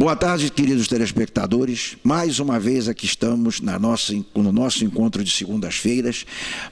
Boa tarde, queridos telespectadores. Mais uma vez aqui estamos no nosso encontro de segundas-feiras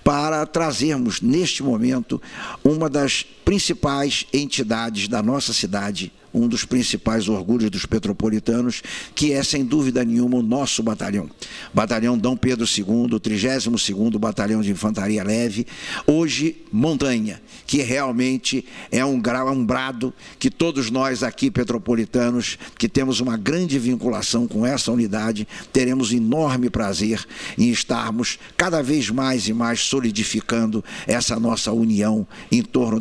para trazermos, neste momento, uma das principais entidades da nossa cidade, um dos principais orgulhos dos petropolitanos, que é, sem dúvida nenhuma, o nosso batalhão. Batalhão Dom Pedro II, 32º Batalhão de Infantaria Leve, hoje Montanha, que realmente é um brado que todos nós aqui, petropolitanos, que temos uma grande vinculação com essa unidade, teremos enorme prazer em estarmos cada vez mais e mais solidificando essa nossa união em torno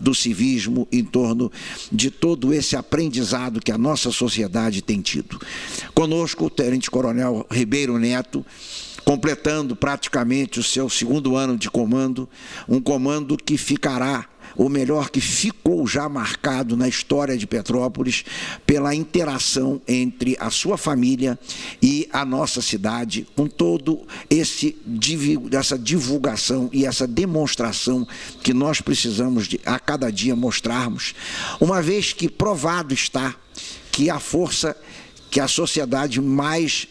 do civismo, em torno de todo esse aprendizado que a nossa sociedade tem tido. Conosco o Tenente-Coronel Ribeiro Neto, completando praticamente o seu segundo ano de comando, um comando que ficará, ou melhor, que ficou já marcado na história de Petrópolis pela interação entre a sua família e a nossa cidade, com todo essa divulgação e essa demonstração que nós precisamos a cada dia mostrarmos, uma vez que provado está que a força que a sociedade mais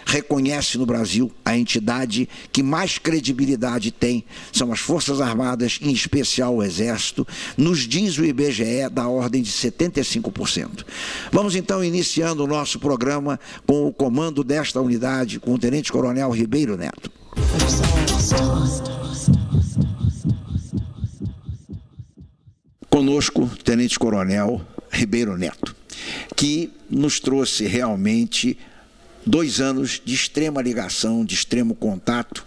reconhece no Brasil, a entidade que mais credibilidade tem, são as Forças Armadas, em especial o Exército, nos diz o IBGE da ordem de 75%. Vamos então iniciando o nosso programa com o comando desta unidade, com o Tenente-Coronel Ribeiro Neto. Conosco, Tenente-Coronel Ribeiro Neto, que nos trouxe realmente 2 anos de extrema ligação, de extremo contato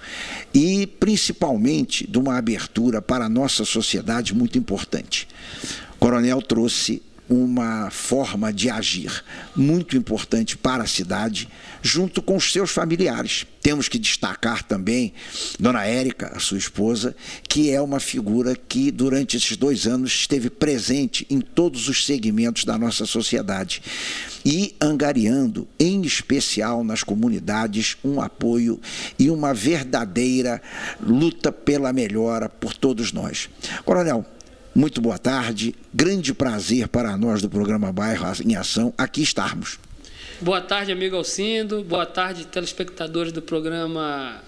e, principalmente, de uma abertura para a nossa sociedade muito importante. O coronel trouxe uma forma de agir muito importante para a cidade, junto com os seus familiares. Temos que destacar também Dona Érica, a sua esposa, que é uma figura que, durante esses 2 anos, esteve presente em todos os segmentos da nossa sociedade e angariando, em especial nas comunidades, um apoio e uma verdadeira luta pela melhora por todos nós. Coronel, muito boa tarde, grande prazer para nós do programa Bairro em Ação aqui estarmos. Boa tarde, amigo Alcindo, boa tarde, telespectadores do programa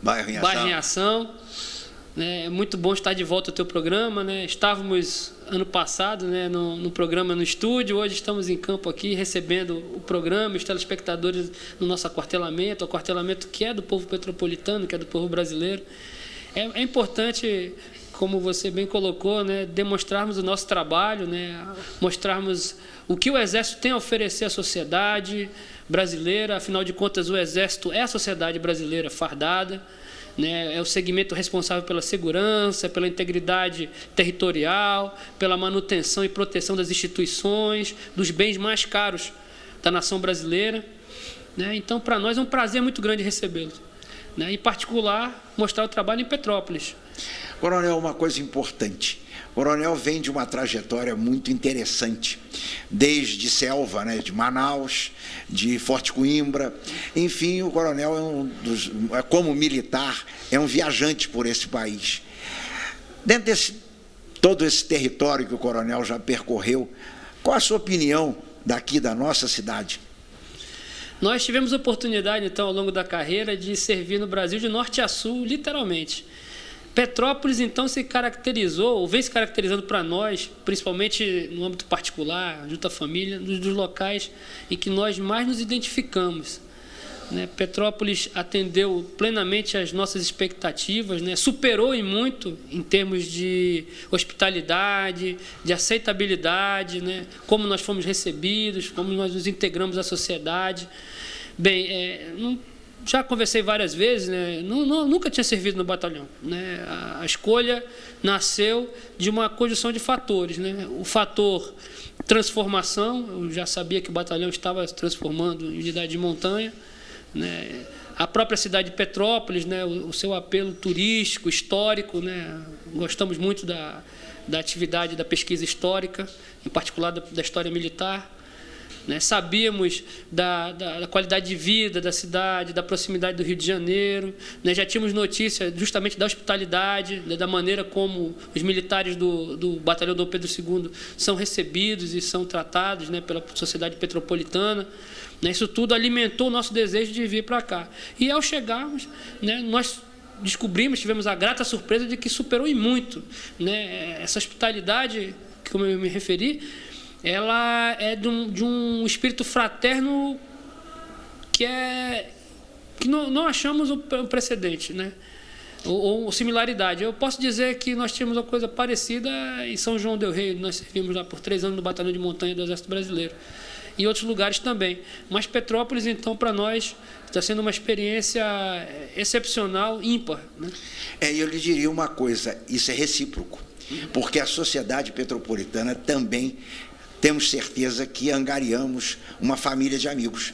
Bairro em Ação. É muito bom estar de volta ao teu programa, né? Estávamos ano passado, né, no programa no estúdio, hoje estamos em campo aqui recebendo o programa, os telespectadores no nosso aquartelamento, o aquartelamento que é do povo petropolitano, que é do povo brasileiro. É importante, como você bem colocou, né, demonstrarmos o nosso trabalho, né, mostrarmos o que o Exército tem a oferecer à sociedade brasileira. Afinal de contas, o Exército é a sociedade brasileira fardada, né, é o segmento responsável pela segurança, pela integridade territorial, pela manutenção e proteção das instituições, dos bens mais caros da nação brasileira, né. Então, para nós é um prazer muito grande recebê-los, né, em particular, mostrar o trabalho em Petrópolis. Coronel, uma coisa importante. O coronel vem de uma trajetória muito interessante, desde Selva, né, de Manaus, de Forte Coimbra. Enfim, o coronel como militar, é um viajante por esse país. Dentro de todo esse território que o coronel já percorreu, qual a sua opinião daqui da nossa cidade? Nós tivemos a oportunidade, então, ao longo da carreira, de servir no Brasil de norte a sul, literalmente. Petrópolis, então, se caracterizou, ou vem se caracterizando para nós, principalmente no âmbito particular, junto à família, dos locais em que nós mais nos identificamos, né? Petrópolis atendeu plenamente às nossas expectativas, né? Superou em muito em termos de hospitalidade, de aceitabilidade, né? Como nós fomos recebidos, como nós nos integramos à sociedade. Bem, já conversei várias vezes, né? Nunca tinha servido no batalhão, né? A escolha nasceu de uma conjunção de fatores, né? O fator transformação, eu já sabia que o batalhão estava se transformando em unidade de montanha, né? A própria cidade de Petrópolis, né? O seu apelo turístico, histórico, né? Gostamos muito da atividade da pesquisa histórica, em particular da história militar. né? Sabíamos da qualidade de vida da cidade, da proximidade do Rio de Janeiro, né? Já tínhamos notícia justamente da hospitalidade, né? Da maneira como os militares do Batalhão Dom Pedro II são recebidos e são tratados, né? Pela sociedade petropolitana. Isso tudo alimentou o nosso desejo de vir para cá. E ao chegarmos, né, nós tivemos a grata surpresa de que superou em muito, né? Essa hospitalidade, como eu me referi, ela é de um espírito fraterno que não achamos um precedente, né? Ou similaridade. Eu posso dizer que nós tínhamos uma coisa parecida em São João del Rei. Nós servimos lá por 3 anos no Batalhão de Montanha do Exército Brasileiro. Em outros lugares também. Mas Petrópolis, então, para nós, está sendo uma experiência excepcional, ímpar, né? Eu lhe diria uma coisa, isso é recíproco, porque a sociedade petropolitana também temos certeza que angariamos uma família de amigos.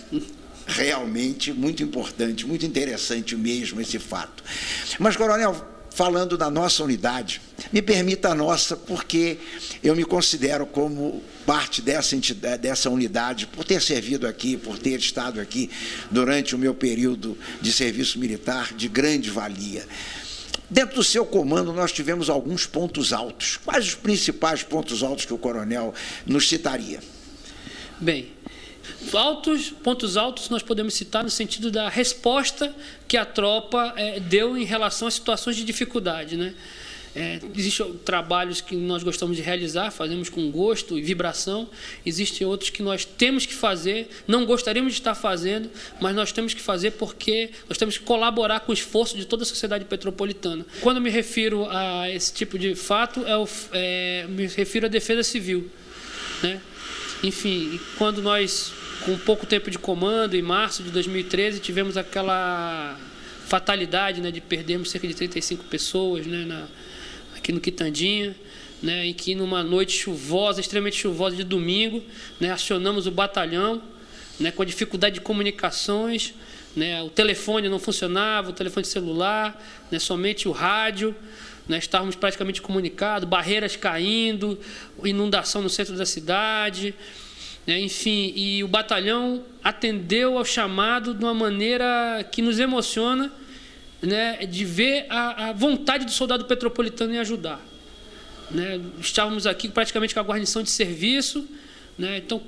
Realmente muito importante, muito interessante mesmo esse fato. Mas, coronel, falando da nossa unidade, me permita a nossa, porque eu me considero como parte dessa unidade, por ter servido aqui, por ter estado aqui durante o meu período de serviço militar, de grande valia. Dentro do seu comando, nós tivemos alguns pontos altos. Quais os principais pontos altos que o coronel nos citaria? Bem, pontos altos nós podemos citar no sentido da resposta que a tropa deu em relação a situações de dificuldade, né? Existem trabalhos que nós gostamos de realizar, fazemos com gosto e vibração. Existem outros que nós temos que fazer, não gostaríamos de estar fazendo, mas nós temos que fazer porque nós temos que colaborar com o esforço de toda a sociedade petropolitana. Quando me refiro a esse tipo de fato, me refiro à defesa civil, né? Enfim, quando nós, com pouco tempo de comando, em março de 2013, tivemos aquela fatalidade, né, de perdermos cerca de 35 pessoas, né, aqui no Quitandinha, né, em que numa noite chuvosa, extremamente chuvosa de domingo, né, acionamos o batalhão, né, com a dificuldade de comunicações, né, o telefone não funcionava, o telefone celular, né, somente o rádio. Nós estávamos praticamente comunicados, barreiras caindo, inundação no centro da cidade, né? Enfim, e o batalhão atendeu ao chamado de uma maneira que nos emociona, né? De ver a vontade do soldado petropolitano em ajudar, né? Estávamos aqui praticamente com a guarnição de serviço, né? Então,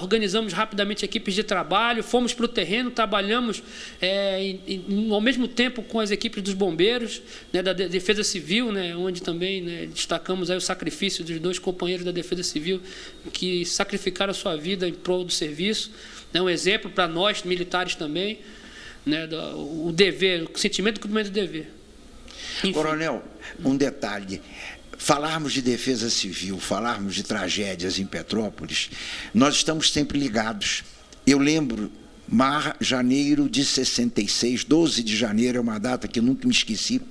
organizamos rapidamente equipes de trabalho, fomos para o terreno, trabalhamos ao mesmo tempo com as equipes dos bombeiros, né, da Defesa Civil, né, onde também, né, destacamos aí o sacrifício dos 2 companheiros da Defesa Civil que sacrificaram a sua vida em prol do serviço, né, um exemplo para nós, militares também, né, o dever, o sentimento do cumprimento do dever. Enfim. Coronel, um detalhe. Falarmos de defesa civil, falarmos de tragédias em Petrópolis, nós estamos sempre ligados. Eu lembro, janeiro de 66, 12 de janeiro, é uma data que nunca me esqueci.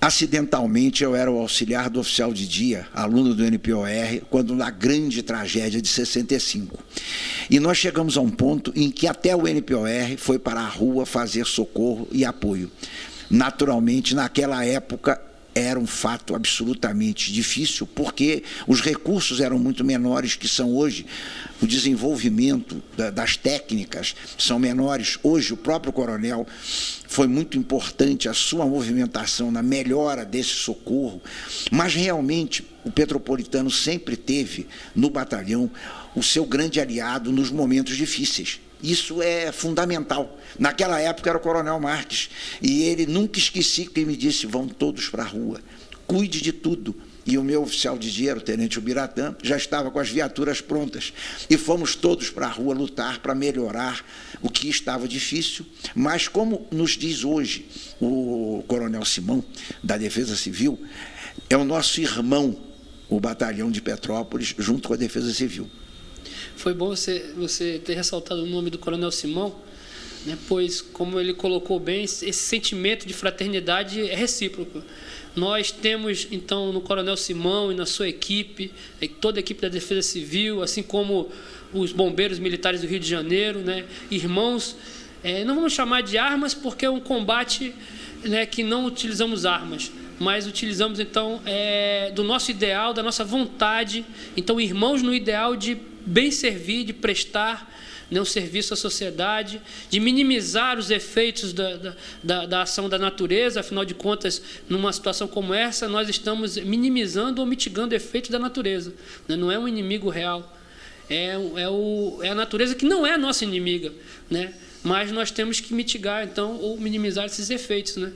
Acidentalmente, eu era o auxiliar do oficial de dia, aluno do NPOR, quando na grande tragédia de 65. E nós chegamos a um ponto em que até o NPOR foi para a rua fazer socorro e apoio. Naturalmente, naquela época, era um fato absolutamente difícil, porque os recursos eram muito menores que são hoje. O desenvolvimento das técnicas são menores. Hoje, o próprio coronel foi muito importante a sua movimentação na melhora desse socorro, mas realmente o petropolitano sempre teve no batalhão o seu grande aliado nos momentos difíceis. Isso é fundamental. Naquela época era o coronel Marques, e ele nunca esqueci que ele me disse: vão todos para a rua, cuide de tudo. E o meu oficial de dia, o tenente Ubiratã, já estava com as viaturas prontas. E fomos todos para a rua lutar para melhorar o que estava difícil. Mas, como nos diz hoje o coronel Simão, da Defesa Civil, é o nosso irmão, o batalhão de Petrópolis, junto com a Defesa Civil. Foi bom você ter ressaltado o nome do coronel Simão, né, pois, como ele colocou bem, esse sentimento de fraternidade é recíproco. Nós temos, então, no coronel Simão e na sua equipe, toda a equipe da Defesa Civil, assim como os bombeiros militares do Rio de Janeiro, né, irmãos, não vamos chamar de armas, porque é um combate, né, que não utilizamos armas, mas utilizamos, então, do nosso ideal, da nossa vontade, então, irmãos no ideal de bem servir, de prestar, né, um serviço à sociedade, de minimizar os efeitos da ação da natureza. Afinal de contas, numa situação como essa, nós estamos minimizando ou mitigando efeitos da natureza, né? Não é um inimigo real, é a natureza que não é a nossa inimiga, né? Mas nós temos que mitigar, então, ou minimizar esses efeitos, né?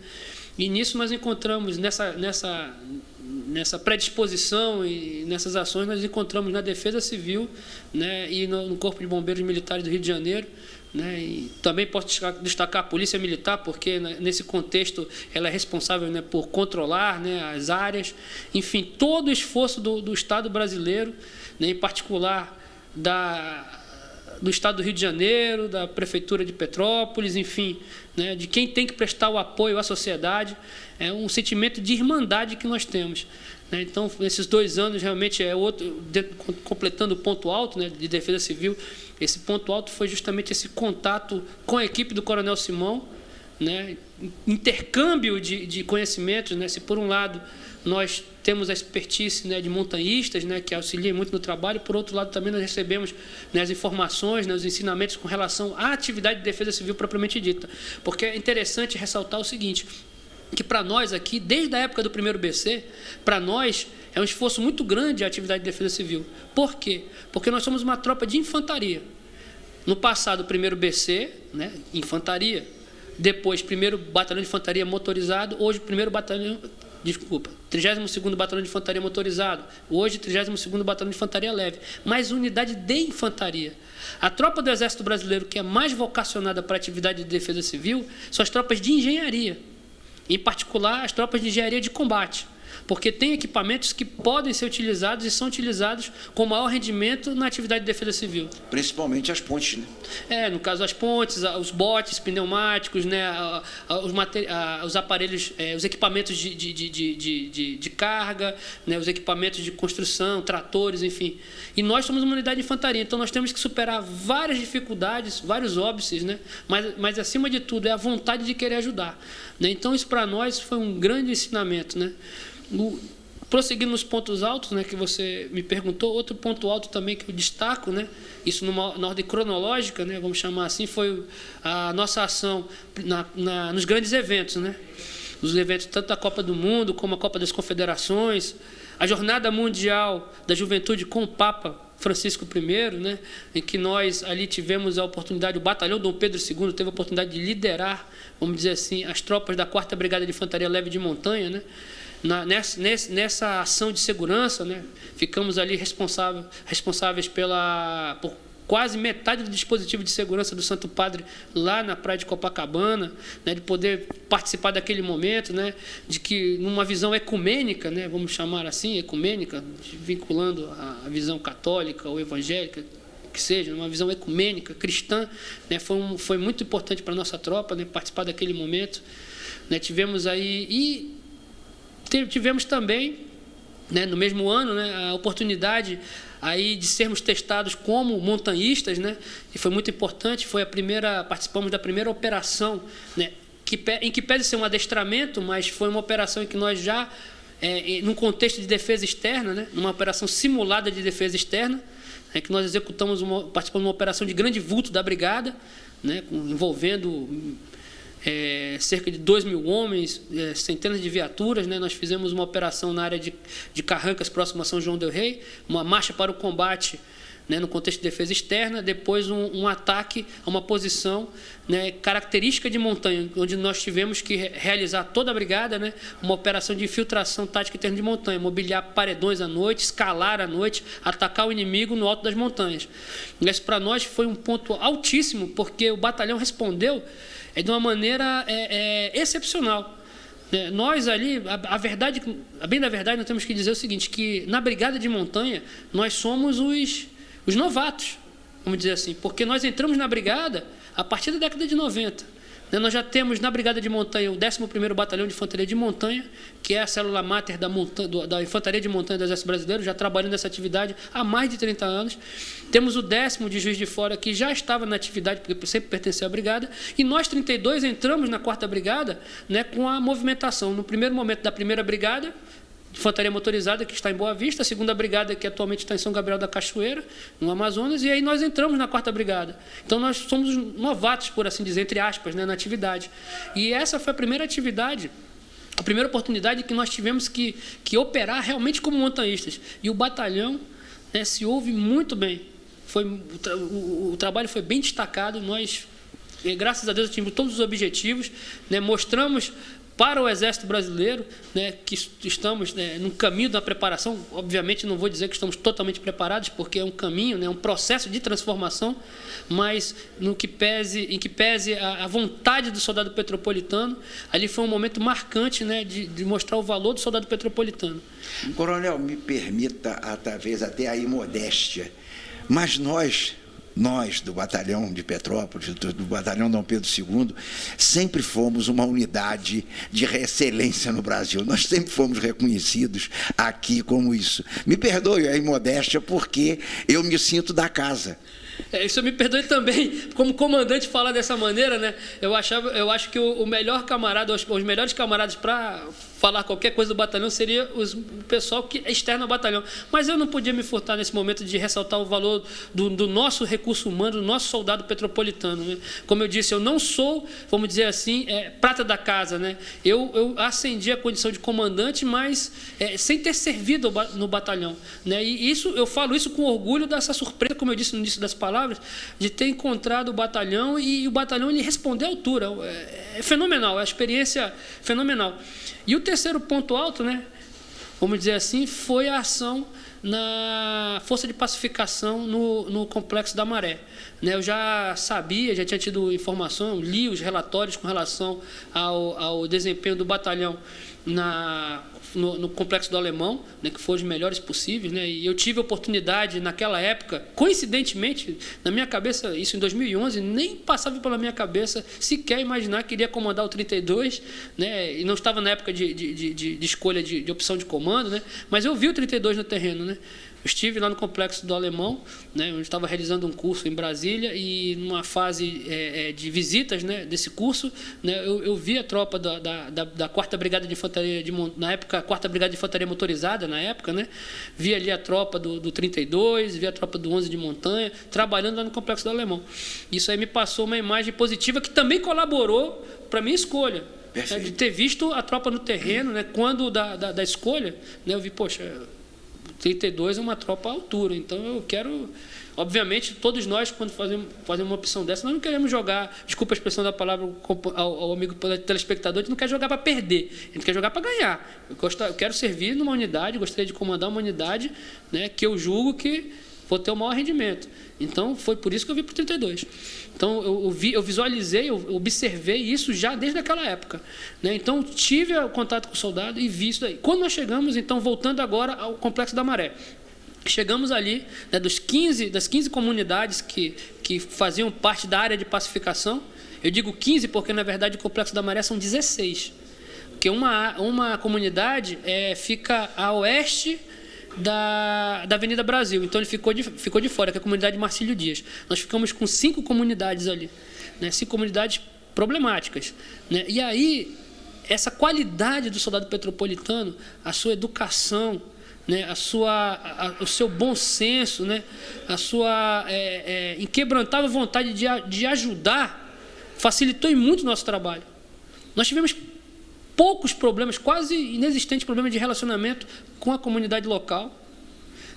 E nisso nós encontramos, nessa predisposição e nessas ações, nós encontramos na Defesa Civil, né, e no Corpo de Bombeiros Militares do Rio de Janeiro, né, e também posso destacar a Polícia Militar, porque nesse contexto ela é responsável, né, por controlar, né, as áreas, enfim, todo o esforço do Estado brasileiro, né, em particular do Estado do Rio de Janeiro, da Prefeitura de Petrópolis, enfim, né, de quem tem que prestar o apoio à sociedade. É um sentimento de irmandade que nós temos, né? Então, nesses 2 anos, realmente, completando o ponto alto, né, de Defesa Civil, esse ponto alto foi justamente esse contato com a equipe do Coronel Simão, né, intercâmbio de conhecimentos, né? Se, por um lado, nós temos a expertise, né, de montanhistas, né, que auxiliam muito no trabalho, por outro lado, também nós recebemos, né, as informações, né, os ensinamentos com relação à atividade de defesa civil propriamente dita. Porque é interessante ressaltar o seguinte, que para nós aqui, desde a época do primeiro BC, para nós é um esforço muito grande a atividade de defesa civil. Por quê? Porque nós somos uma tropa de infantaria. No passado, o primeiro BC, né, infantaria, depois, primeiro batalhão de infantaria motorizado, hoje, primeiro batalhão... 32º Batalhão de Infantaria Motorizado, hoje 32º Batalhão de Infantaria Leve, mais unidade de infantaria. A tropa do Exército Brasileiro que é mais vocacionada para a atividade de defesa civil são as tropas de engenharia, em particular as tropas de engenharia de combate, porque tem equipamentos que podem ser utilizados e são utilizados com maior rendimento na atividade de defesa civil. Principalmente as pontes, né? No caso, as pontes, os botes pneumáticos, né, os aparelhos, os equipamentos de carga, né, os equipamentos de construção, tratores, enfim. E nós somos uma unidade de infantaria, então nós temos que superar várias dificuldades, vários óbices, né, mas acima de tudo, é a vontade de querer ajudar, né? Então, isso para nós foi um grande ensinamento, né? Prosseguindo nos pontos altos, né, que você me perguntou, outro ponto alto também que eu destaco, né, isso na ordem cronológica, né, vamos chamar assim, foi a nossa ação nos grandes eventos, né, os eventos tanto da Copa do Mundo como a Copa das Confederações, a Jornada Mundial da Juventude com o Papa Francisco I, né, em que nós ali tivemos a oportunidade, o Batalhão Dom Pedro II teve a oportunidade de liderar, vamos dizer assim, as tropas da 4ª Brigada de Infantaria Leve de Montanha, né. Nessa ação de segurança, né, ficamos ali responsáveis por quase metade do dispositivo de segurança do Santo Padre lá na praia de Copacabana, né, de poder participar daquele momento, né, de que numa visão ecumênica, né, vamos chamar assim, ecumênica, vinculando a visão católica ou evangélica, que seja, uma visão ecumênica, cristã, né, foi muito importante para a nossa tropa, né, participar daquele momento, né, tivemos também, né, no mesmo ano, né, a oportunidade aí de sermos testados como montanhistas, né, e foi muito importante, participamos da primeira operação, né, em que pese ser um adestramento, mas foi uma operação em que nós já, num contexto de defesa externa, né, numa operação simulada de defesa externa, né, que nós participamos de uma operação de grande vulto da brigada, né, envolvendo cerca de 2.000 homens, centenas de viaturas, né? Nós fizemos uma operação na área de Carrancas, próximo a São João del Rei, uma marcha para o combate, né, no contexto de defesa externa, depois um ataque a uma posição, né, característica de montanha, onde nós tivemos que realizar toda a brigada, né, uma operação de infiltração tática em terra de montanha, mobiliar paredões à noite, escalar à noite, atacar o inimigo no alto das montanhas. Isso para nós foi um ponto altíssimo, porque o batalhão respondeu de uma maneira excepcional. Nós ali, bem da verdade, nós temos que dizer o seguinte, que na brigada de montanha nós somos os novatos, vamos dizer assim, porque nós entramos na brigada a partir da década de 90. Nós já temos na brigada de montanha o 11º Batalhão de Infantaria de Montanha, que é a célula máter da Infantaria de Montanha do Exército Brasileiro, já trabalhando nessa atividade há mais de 30 anos. Temos o 10º de Juiz de Fora, que já estava na atividade, porque sempre pertenceu à brigada, e nós, 32, entramos na 4ª Brigada, né, com a movimentação, no primeiro momento da 1ª Brigada, Infantaria Motorizada, que está em Boa Vista, a 2ª Brigada, que atualmente está em São Gabriel da Cachoeira, no Amazonas, e aí nós entramos na 4ª Brigada. Então, nós somos novatos, por assim dizer, entre aspas, né, na atividade. E essa foi a primeira atividade, a primeira oportunidade que nós tivemos que operar realmente como montanhistas. E o batalhão, né, se ouve muito bem. O trabalho foi bem destacado, nós, graças a Deus, atingimos todos os objetivos, né, mostramos para o Exército Brasileiro, né, que estamos, né, no caminho da preparação. Obviamente, não vou dizer que estamos totalmente preparados, porque é um caminho, né, um processo de transformação, mas em que pese a vontade do soldado petropolitano, ali foi um momento marcante, né, de mostrar o valor do soldado petropolitano. Coronel, me permita, talvez até aí modéstia, mas nós do batalhão de Petrópolis, do batalhão Dom Pedro II, sempre fomos uma unidade de excelência no Brasil. Nós sempre fomos reconhecidos aqui como isso. Me perdoe a imodéstia, porque eu me sinto da casa. Isso me perdoe também, como comandante, falar dessa maneira, né? Eu acho que o melhor camarada, os melhores camaradas para falar qualquer coisa do batalhão seria o pessoal que é externo ao batalhão. Mas eu não podia me furtar nesse momento de ressaltar o valor do nosso recurso humano, do nosso soldado petropolitano, né? Como eu disse, eu não sou, vamos dizer assim, prata da casa, né? Eu ascendi a condição de comandante, mas sem ter servido no batalhão, né? E eu falo isso com orgulho dessa surpresa, como eu disse no início das palavras, de ter encontrado o batalhão, e o batalhão ele respondeu à altura. É fenomenal, é uma experiência fenomenal. E o terceiro ponto alto, né, vamos dizer assim, foi a ação na Força de Pacificação no Complexo da Maré. Né, eu já sabia, já tinha tido informação, li os relatórios com relação ao desempenho do batalhão no Complexo do Alemão, né, que foram os melhores possíveis, né, e eu tive a oportunidade naquela época, coincidentemente, na minha cabeça, isso em 2011, nem passava pela minha cabeça sequer imaginar que iria comandar o 32, né, e não estava na época de escolha de opção de comando, né, mas eu vi o 32 no terreno, né. Eu estive lá no Complexo do Alemão, né, onde estava realizando um curso em Brasília, e numa fase de visitas, né, desse curso, né, eu vi a tropa da 4ª Brigada de Infantaria, na época, a 4ª Brigada de Infantaria Motorizada, na época, né, vi ali a tropa do 32, vi a tropa do 11 de Montanha, trabalhando lá no Complexo do Alemão. Isso aí me passou uma imagem positiva que também colaborou para a minha escolha, né, de ter visto a tropa no terreno, né, quando da escolha, né, eu vi, poxa, 32 é uma tropa à altura, então eu quero... Obviamente, todos nós, quando fazemos uma opção dessa, nós não queremos jogar, desculpa a expressão da palavra ao amigo telespectador, a gente não quer jogar para perder, a gente quer jogar para ganhar. Eu quero servir numa unidade, gostaria de comandar uma unidade, né, que eu julgo que vou ter o maior rendimento. Então, foi por isso que eu vim para o 32. Então, eu visualizei, eu observei isso já desde aquela época, né? Então, tive o contato com o soldado e vi isso daí. Quando nós chegamos, então, voltando agora ao Complexo da Maré, chegamos ali, né, das 15 comunidades que faziam parte da área de pacificação. Eu digo 15 porque, na verdade, o Complexo da Maré são 16. Porque uma comunidade fica a oeste da Avenida Brasil, então ele ficou de fora, que é a comunidade Marcílio Dias. Nós ficamos com 5 comunidades ali, né? 5 comunidades problemáticas, né? E aí, essa qualidade do soldado petropolitano, a sua educação, né? O seu bom senso, né? A sua inquebrantável vontade de ajudar, facilitou muito o nosso trabalho. Nós tivemos poucos problemas, quase inexistentes problemas de relacionamento com a comunidade local,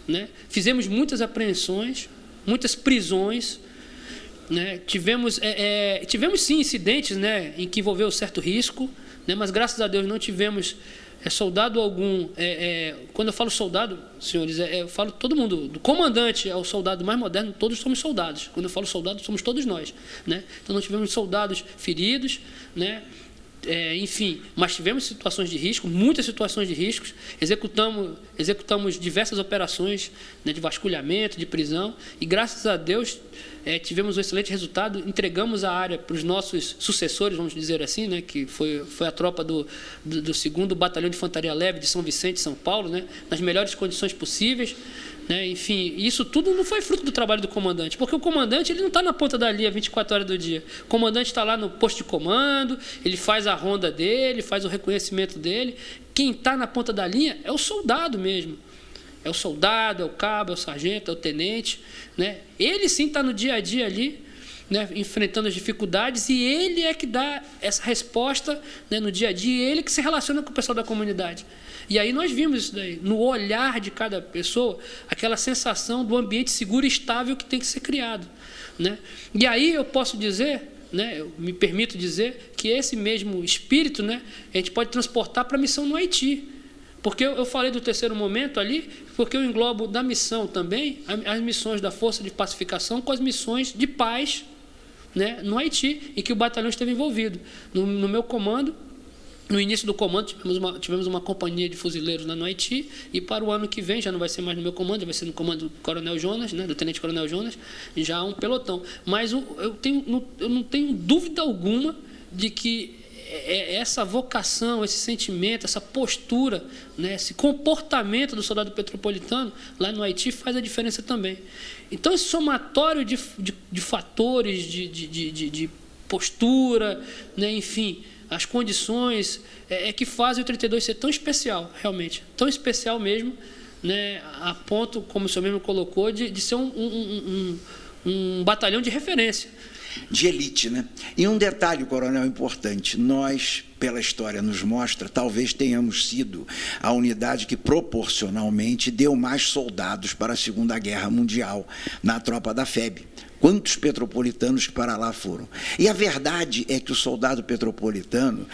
né? Fizemos muitas apreensões, muitas prisões, né? Tivemos sim incidentes, né, em que envolveu certo risco, né? Mas graças a Deus não tivemos soldado algum. Quando eu falo soldado, senhores, eu falo todo mundo, do comandante ao soldado mais moderno, todos somos soldados. Quando eu falo soldado, somos todos nós, né? Então não tivemos soldados feridos, né? Enfim, mas tivemos situações de risco, muitas situações de riscos, executamos diversas operações, né, de vasculhamento, de prisão, e graças a Deus tivemos um excelente resultado, entregamos a área para os nossos sucessores, vamos dizer assim, né, que foi a tropa do 2º Batalhão de Infantaria Leve de São Vicente, São Paulo, né, nas melhores condições possíveis, né? Enfim, isso tudo não foi fruto do trabalho do comandante, porque o comandante ele não está na ponta da linha 24 horas do dia. O comandante está lá no posto de comando, ele faz a ronda dele, faz o reconhecimento dele. Quem está na ponta da linha é o soldado mesmo. É o soldado, é o cabo, é o sargento, é o tenente, né? Ele sim está no dia a dia ali, né, enfrentando as dificuldades, e ele é que dá essa resposta, né, no dia a dia, ele que se relaciona com o pessoal da comunidade. E aí nós vimos isso daí, no olhar de cada pessoa, aquela sensação do ambiente seguro e estável que tem que ser criado, né? E aí eu posso dizer, né, eu me permito dizer, que esse mesmo espírito, né, a gente pode transportar para a missão no Haiti. Porque eu falei do terceiro momento ali, porque eu englobo da missão também as missões da Força de Pacificação com as missões de paz, né, no Haiti, em que o batalhão esteve envolvido. No meu comando, no início do comando, tivemos uma companhia de fuzileiros lá no Haiti, e para o ano que vem, já não vai ser mais no meu comando, vai ser no comando do Coronel Jonas, né, do Tenente Coronel Jonas, já há um pelotão. Mas eu não tenho dúvida alguma de que essa vocação, esse sentimento, essa postura, né, esse comportamento do soldado petropolitano lá no Haiti faz a diferença também. Então, esse somatório de fatores, de postura, né, enfim, as condições, é que fazem o 32 ser tão especial, realmente, tão especial mesmo, né, a ponto, como o senhor mesmo colocou, de ser um batalhão de referência. De elite, né? E um detalhe, coronel, importante, nós, pela história nos mostra, talvez tenhamos sido a unidade que proporcionalmente deu mais soldados para a Segunda Guerra Mundial na tropa da FEB. Quantos petropolitanos que para lá foram? E a verdade é que o soldado petropolitano,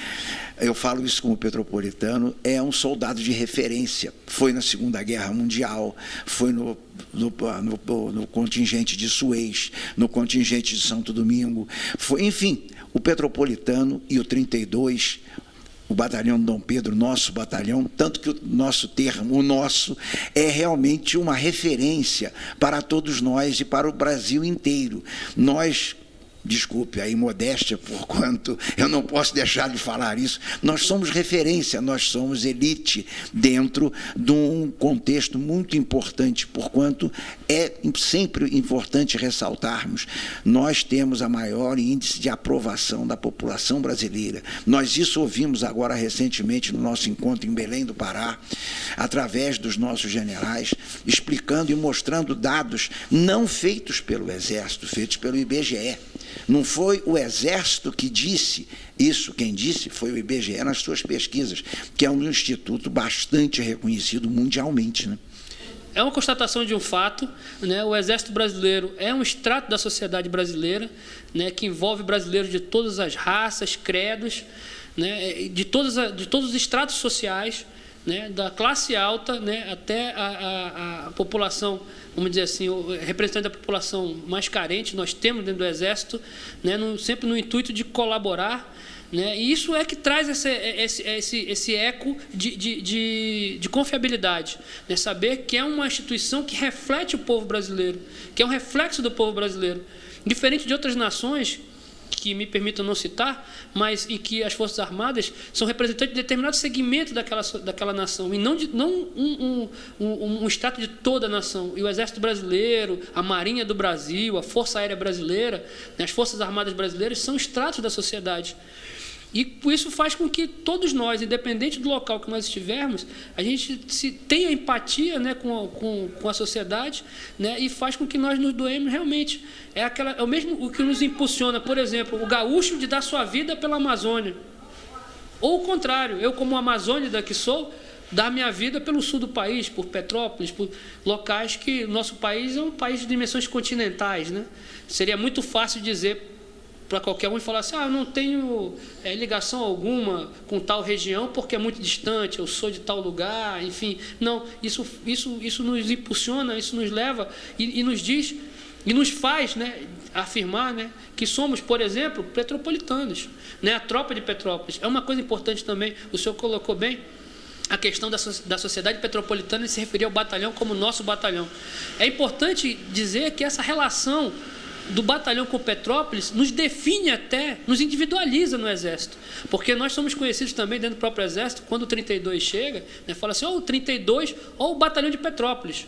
eu falo isso como petropolitano, é um soldado de referência. Foi na Segunda Guerra Mundial, foi no contingente de Suez, no contingente de Santo Domingo, foi, enfim, o petropolitano e o 32, o batalhão Dom Pedro, nosso batalhão, tanto que o nosso termo, o nosso, é realmente uma referência para todos nós e para o Brasil inteiro. Nós, desculpe a imodéstia, porquanto eu não posso deixar de falar isso, nós somos referência, nós somos elite dentro de um contexto muito importante, porquanto é sempre importante ressaltarmos, nós temos a maior índice de aprovação da população brasileira. Nós isso ouvimos agora recentemente no nosso encontro em Belém do Pará, através dos nossos generais, explicando e mostrando dados não feitos pelo Exército, feitos pelo IBGE. Não foi o Exército que disse isso, quem disse foi o IBGE nas suas pesquisas, que é um instituto bastante reconhecido mundialmente, né? É uma constatação de um fato, né? O Exército Brasileiro é um extrato da sociedade brasileira, né, que envolve brasileiros de todas as raças, credos, né, de todos os estratos sociais, né, da classe alta, né, até a população, vamos dizer assim, o representante da população mais carente, nós temos dentro do Exército, né, sempre no intuito de colaborar, né, e isso é que traz esse eco de confiabilidade, né, saber que é uma instituição que reflete o povo brasileiro, que é um reflexo do povo brasileiro, diferente de outras nações, que me permitam não citar, mas em que as Forças Armadas são representantes de determinado segmento daquela nação, e não um extrato de toda a nação. E o Exército Brasileiro, a Marinha do Brasil, a Força Aérea Brasileira, né, as Forças Armadas Brasileiras são extratos da sociedade. E isso faz com que todos nós, independente do local que nós estivermos, a gente tenha empatia, né, com a sociedade, né, e faz com que nós nos doemos realmente. É o mesmo o que nos impulsiona, por exemplo, o gaúcho de dar sua vida pela Amazônia. Ou o contrário, eu como amazônida que sou, dar minha vida pelo sul do país, por Petrópolis, por locais que o nosso país é um país de dimensões continentais, né? Seria muito fácil dizer para qualquer um e falar assim, eu não tenho ligação alguma com tal região porque é muito distante, eu sou de tal lugar, enfim. Não, isso nos impulsiona, isso nos leva e nos diz, e nos faz, né, afirmar, né, que somos, por exemplo, petropolitanos, né, a tropa de Petrópolis. É uma coisa importante também, o senhor colocou bem, a questão da sociedade petropolitana e se referir ao batalhão como nosso batalhão. É importante dizer que essa relação do batalhão com Petrópolis nos define até, nos individualiza no Exército. Porque nós somos conhecidos também dentro do próprio Exército, quando o 32 chega, né, fala assim, ou o 32 ou o batalhão de Petrópolis.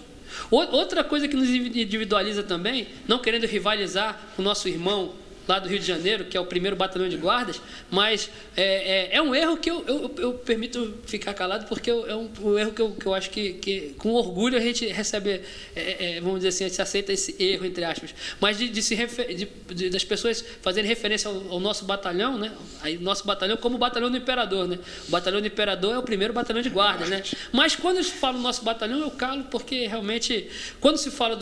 Outra coisa que nos individualiza também, não querendo rivalizar com o nosso irmão lá do Rio de Janeiro, que é o 1º Batalhão de Guardas, mas é um erro que eu permito ficar calado, porque é um erro que eu acho que com orgulho a gente recebe, vamos dizer assim, a gente aceita esse erro, entre aspas, mas das pessoas fazerem referência ao nosso batalhão, né? Aí, nosso batalhão como o Batalhão do Imperador, né? O Batalhão do Imperador é o 1º Batalhão de Guardas, né? Mas quando eu falo nosso batalhão, eu calo, porque realmente, quando se fala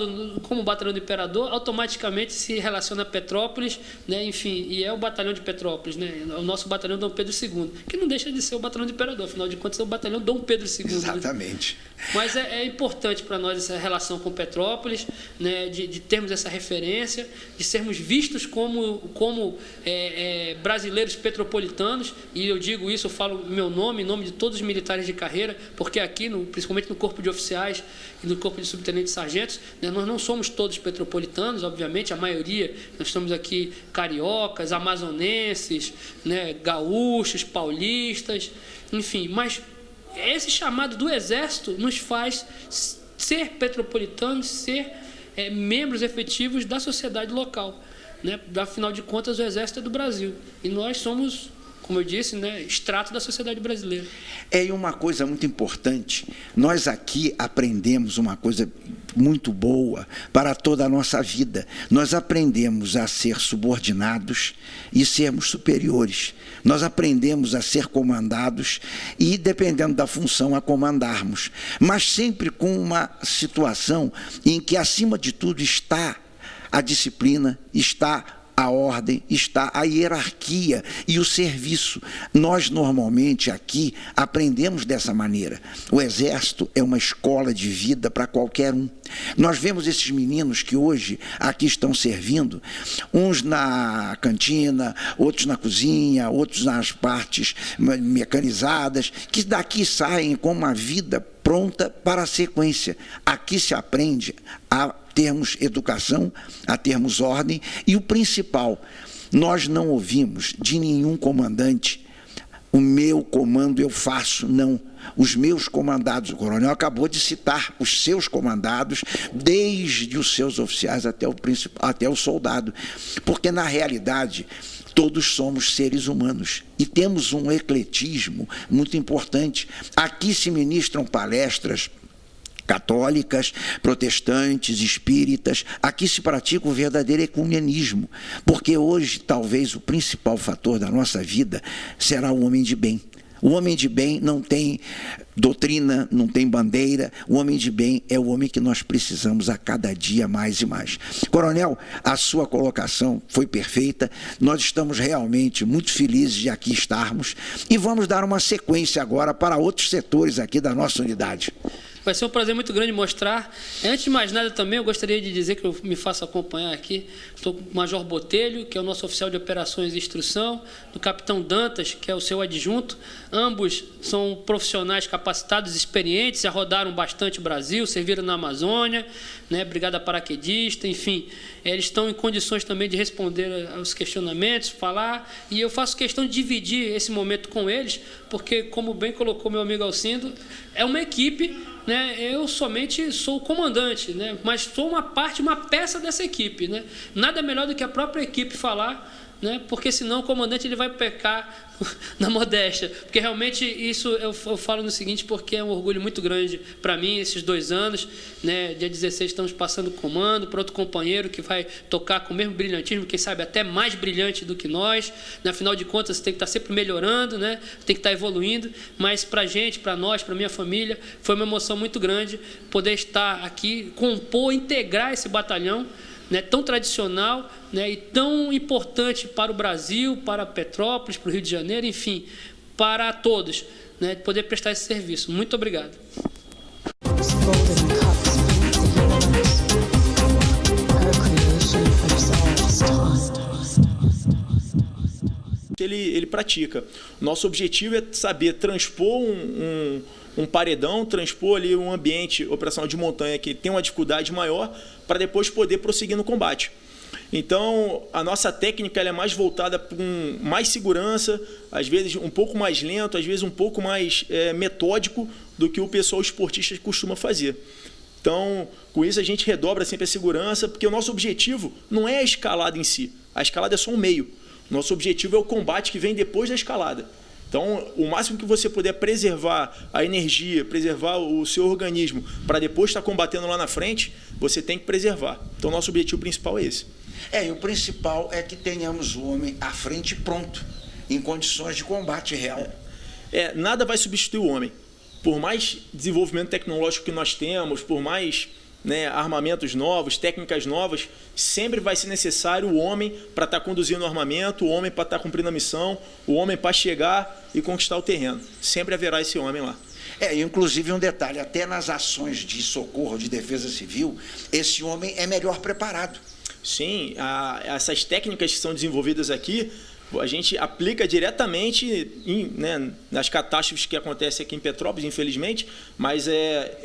como Batalhão do Imperador, automaticamente se relaciona a Petrópolis, né? Enfim, e é o batalhão de Petrópolis, né? O nosso batalhão Dom Pedro II, que não deixa de ser o batalhão do Imperador, afinal de contas é o batalhão Dom Pedro II. Exatamente. Né? Mas é importante para nós essa relação com Petrópolis, né? de termos essa referência, de sermos vistos como brasileiros petropolitanos, e eu digo isso, eu falo meu nome, em nome de todos os militares de carreira, porque aqui, principalmente no corpo de oficiais e no corpo de subtenentes e sargentos, né? Nós não somos todos petropolitanos, obviamente, a maioria, nós estamos aqui cariocas, amazonenses, né? Gaúchos, paulistas, enfim, mas esse chamado do Exército nos faz ser petropolitanos, ser membros efetivos da sociedade local, né? Afinal de contas, o Exército é do Brasil e nós somos, como eu disse, né, extrato da sociedade brasileira. E uma coisa muito importante, nós aqui aprendemos uma coisa muito boa para toda a nossa vida. Nós aprendemos a ser subordinados e sermos superiores. Nós aprendemos a ser comandados e, dependendo da função, a comandarmos. Mas sempre com uma situação em que, acima de tudo, está a disciplina, está a ordem, está a hierarquia e o serviço. Nós, normalmente, aqui, aprendemos dessa maneira. O Exército é uma escola de vida para qualquer um. Nós vemos esses meninos que hoje aqui estão servindo, uns na cantina, outros na cozinha, outros nas partes mecanizadas, que daqui saem com uma vida pronta para a sequência. Aqui se aprende a termos educação, a termos ordem, e o principal, nós não ouvimos de nenhum comandante: o meu comando eu faço, não. Os meus comandados, o coronel acabou de citar os seus comandados, desde os seus oficiais até o soldado, porque na realidade todos somos seres humanos e temos um ecletismo muito importante. Aqui se ministram palestras católicas, protestantes, espíritas. Aqui se pratica o verdadeiro ecumenismo, porque hoje talvez o principal fator da nossa vida será o homem de bem. O homem de bem não tem doutrina, não tem bandeira. O homem de bem é o homem que nós precisamos a cada dia mais e mais. Coronel, a sua colocação foi perfeita. Nós estamos realmente muito felizes de aqui estarmos e vamos dar uma sequência agora para outros setores aqui da nossa unidade. Vai ser um prazer muito grande mostrar. Antes de mais nada também, eu gostaria de dizer que eu me faço acompanhar aqui. Estou com o Major Botelho, que é o nosso oficial de operações e instrução, do Capitão Dantas, que é o seu adjunto. Ambos são profissionais capacitados, experientes, já rodaram bastante o Brasil, serviram na Amazônia, né, Brigada Paraquedista, enfim. Eles estão em condições também de responder aos questionamentos, falar, e eu faço questão de dividir esse momento com eles, porque, como bem colocou meu amigo Alcindo, é uma equipe, né? Eu somente sou o comandante, né? Mas sou uma parte, uma peça dessa equipe, né? Nada melhor do que a própria equipe falar, né? Porque senão o comandante ele vai pecar na modéstia, porque realmente isso eu falo no seguinte, porque é um orgulho muito grande para mim esses 2 anos, né? Dia 16 estamos passando comando para outro companheiro que vai tocar com o mesmo brilhantismo, quem sabe até mais brilhante do que nós, né? Afinal de contas tem que estar sempre melhorando, né? Tem que estar evoluindo, mas para a gente, para nós, para minha família, foi uma emoção muito grande poder estar aqui, compor, integrar esse batalhão, né, tão tradicional, né, e tão importante para o Brasil, para Petrópolis, para o Rio de Janeiro, enfim, para todos, né, poder prestar esse serviço. Muito obrigado. Ele pratica. Nosso objetivo é saber transpor um paredão, transpor ali um ambiente operacional de montanha que tem uma dificuldade maior para depois poder prosseguir no combate. Então, a nossa técnica ela é mais voltada para mais segurança, às vezes um pouco mais lento, às vezes um pouco mais metódico do que o pessoal esportista costuma fazer. Então, com isso, a gente redobra sempre a segurança, porque o nosso objetivo não é a escalada em si. A escalada é só um meio. Nosso objetivo é o combate que vem depois da escalada. Então, o máximo que você puder preservar a energia, preservar o seu organismo, para depois estar combatendo lá na frente, você tem que preservar. Então, nosso objetivo principal é esse. E o principal é que tenhamos o homem à frente pronto, em condições de combate real. Nada vai substituir o homem. Por mais desenvolvimento tecnológico que nós temos, por mais armamentos novos, técnicas novas, sempre vai ser necessário o homem para estar conduzindo o armamento, o homem para estar cumprindo a missão, o homem para chegar e conquistar o terreno. Sempre haverá esse homem lá. Inclusive um detalhe, até nas ações de socorro, de defesa civil, esse homem é melhor preparado. Sim, essas técnicas que são desenvolvidas aqui, a gente aplica diretamente nas catástrofes que acontecem aqui em Petrópolis, infelizmente, mas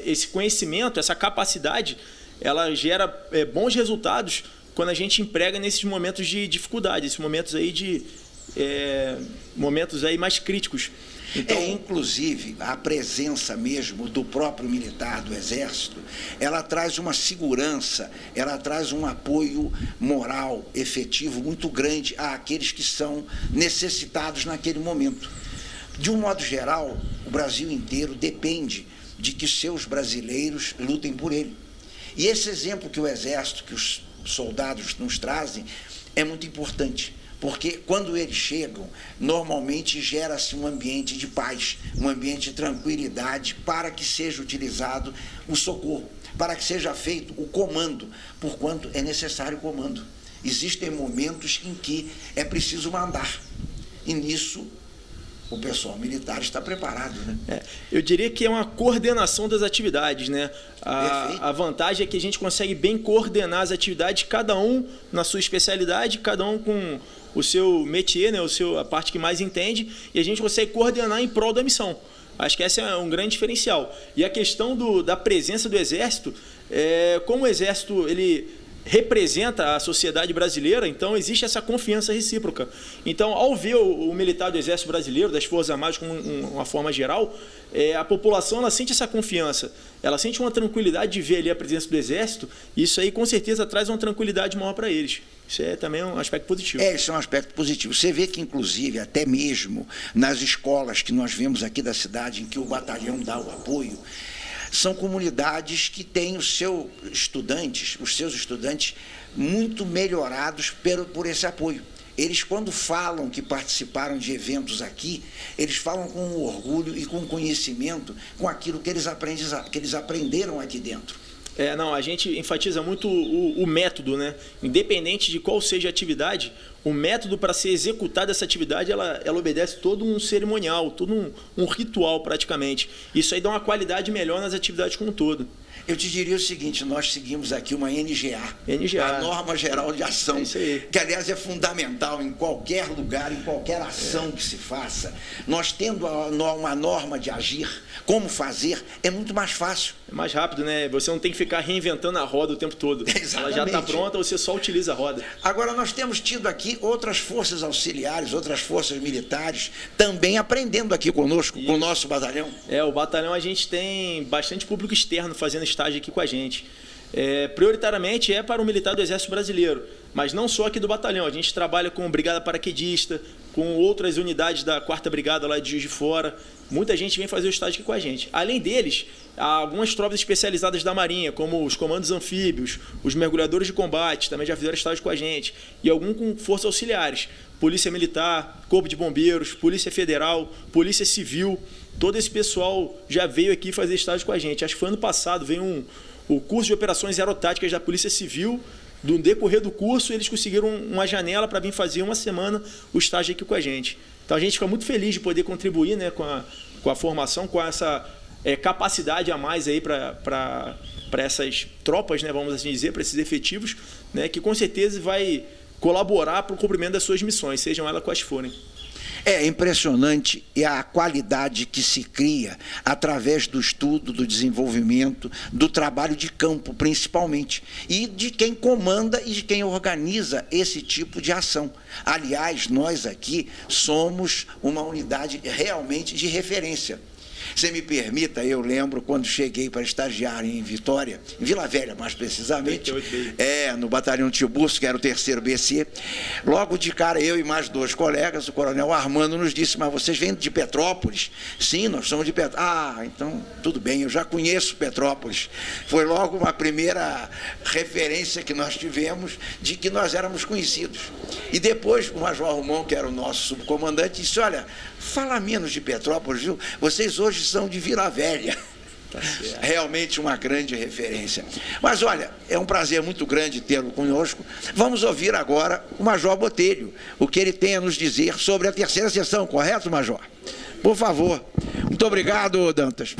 esse conhecimento, essa capacidade, ela gera bons resultados quando a gente emprega nesses momentos de dificuldade, esses momentos aí mais críticos. Então, inclusive, a presença mesmo do próprio militar, do Exército, ela traz uma segurança, ela traz um apoio moral, efetivo, muito grande àqueles que são necessitados naquele momento. De um modo geral, o Brasil inteiro depende de que seus brasileiros lutem por ele. E esse exemplo que o Exército, que os soldados nos trazem, é muito importante. Porque quando eles chegam, normalmente gera-se um ambiente de paz, um ambiente de tranquilidade para que seja utilizado o socorro, para que seja feito o comando, porquanto é necessário o comando. Existem momentos em que é preciso mandar, e nisso o pessoal militar está preparado, eu diria que é uma coordenação das atividades, A vantagem é que a gente consegue bem coordenar as atividades, cada um na sua especialidade, cada um com o seu métier, a parte que mais entende, e a gente consegue coordenar em prol da missão. Acho que esse é um grande diferencial. E a questão da presença do Exército, como o Exército ele representa a sociedade brasileira, então existe essa confiança recíproca. Então, ao ver o militar do Exército Brasileiro, das Forças Armadas como uma forma geral, a população ela sente essa confiança, ela sente uma tranquilidade de ver ali a presença do Exército, e isso aí com certeza traz uma tranquilidade maior para eles. Isso é também um aspecto positivo. Isso é um aspecto positivo. Você vê que, inclusive, até mesmo nas escolas que nós vemos aqui da cidade, em que o batalhão dá o apoio, são comunidades que têm os seus estudantes muito melhorados por esse apoio. Eles, quando falam que participaram de eventos aqui, eles falam com orgulho e com conhecimento com aquilo que eles aprenderam aqui dentro. A gente enfatiza muito o método, Independente de qual seja a atividade, o método para ser executada essa atividade, ela obedece todo um cerimonial, todo um ritual praticamente. Isso aí dá uma qualidade melhor nas atividades como um todo. Eu te diria o seguinte, nós seguimos aqui uma NGA, a Norma Geral de Ação, que aliás é fundamental em qualquer lugar, em qualquer ação que se faça. Nós tendo uma norma de agir, como fazer, é muito mais fácil. É mais rápido, Você não tem que ficar reinventando a roda o tempo todo. Exatamente. Ela já está pronta, você só utiliza a roda. Agora, nós temos tido aqui outras forças auxiliares, outras forças militares, também aprendendo aqui conosco, com o nosso batalhão. O batalhão a gente tem bastante público externo fazendo estágio aqui com a gente. Prioritariamente é para o militar do Exército Brasileiro, mas não só aqui do batalhão. A gente trabalha com Brigada Paraquedista, com outras unidades da 4ª Brigada lá de Juiz de Fora. Muita gente vem fazer o estágio aqui com a gente. Além deles, há algumas tropas especializadas da Marinha, como os comandos anfíbios, os mergulhadores de combate, também já fizeram estágio com a gente, e alguns com forças auxiliares, Polícia Militar, Corpo de Bombeiros, Polícia Federal, Polícia Civil. Todo esse pessoal já veio aqui fazer estágio com a gente. Acho que foi ano passado, veio o curso de operações aerotáticas da Polícia Civil. No decorrer do curso, eles conseguiram uma janela para vir fazer uma semana o estágio aqui com a gente. Então a gente fica muito feliz de poder contribuir com a formação, com essa capacidade a mais aí para essas tropas, vamos assim dizer, para esses efetivos, que com certeza vai colaborar para o cumprimento das suas missões, sejam elas quais forem. É impressionante a qualidade que se cria através do estudo, do desenvolvimento, do trabalho de campo, principalmente, e de quem comanda e de quem organiza esse tipo de ação. Aliás, nós aqui somos uma unidade realmente de referência. Se me permita, eu lembro quando cheguei para estagiar em Vitória, em Vila Velha, mais precisamente, no batalhão Tiburcio, que era o 3º BC. Logo de cara, eu e mais 2 colegas, o coronel Armando nos disse: mas vocês vêm de Petrópolis? Sim, nós somos de Petrópolis. Ah, então tudo bem, eu já conheço Petrópolis. Foi logo uma primeira referência que nós tivemos de que nós éramos conhecidos. E depois o Major Romão, que era o nosso subcomandante, disse: olha, fala menos de Petrópolis, viu? Vocês hoje são de Vila Velha. Realmente uma grande referência. Mas olha, é um prazer muito grande tê-lo conosco. Vamos ouvir agora o Major Botelho, o que ele tem a nos dizer sobre a 3ª sessão, correto, Major? Por favor. Muito obrigado, Dantas.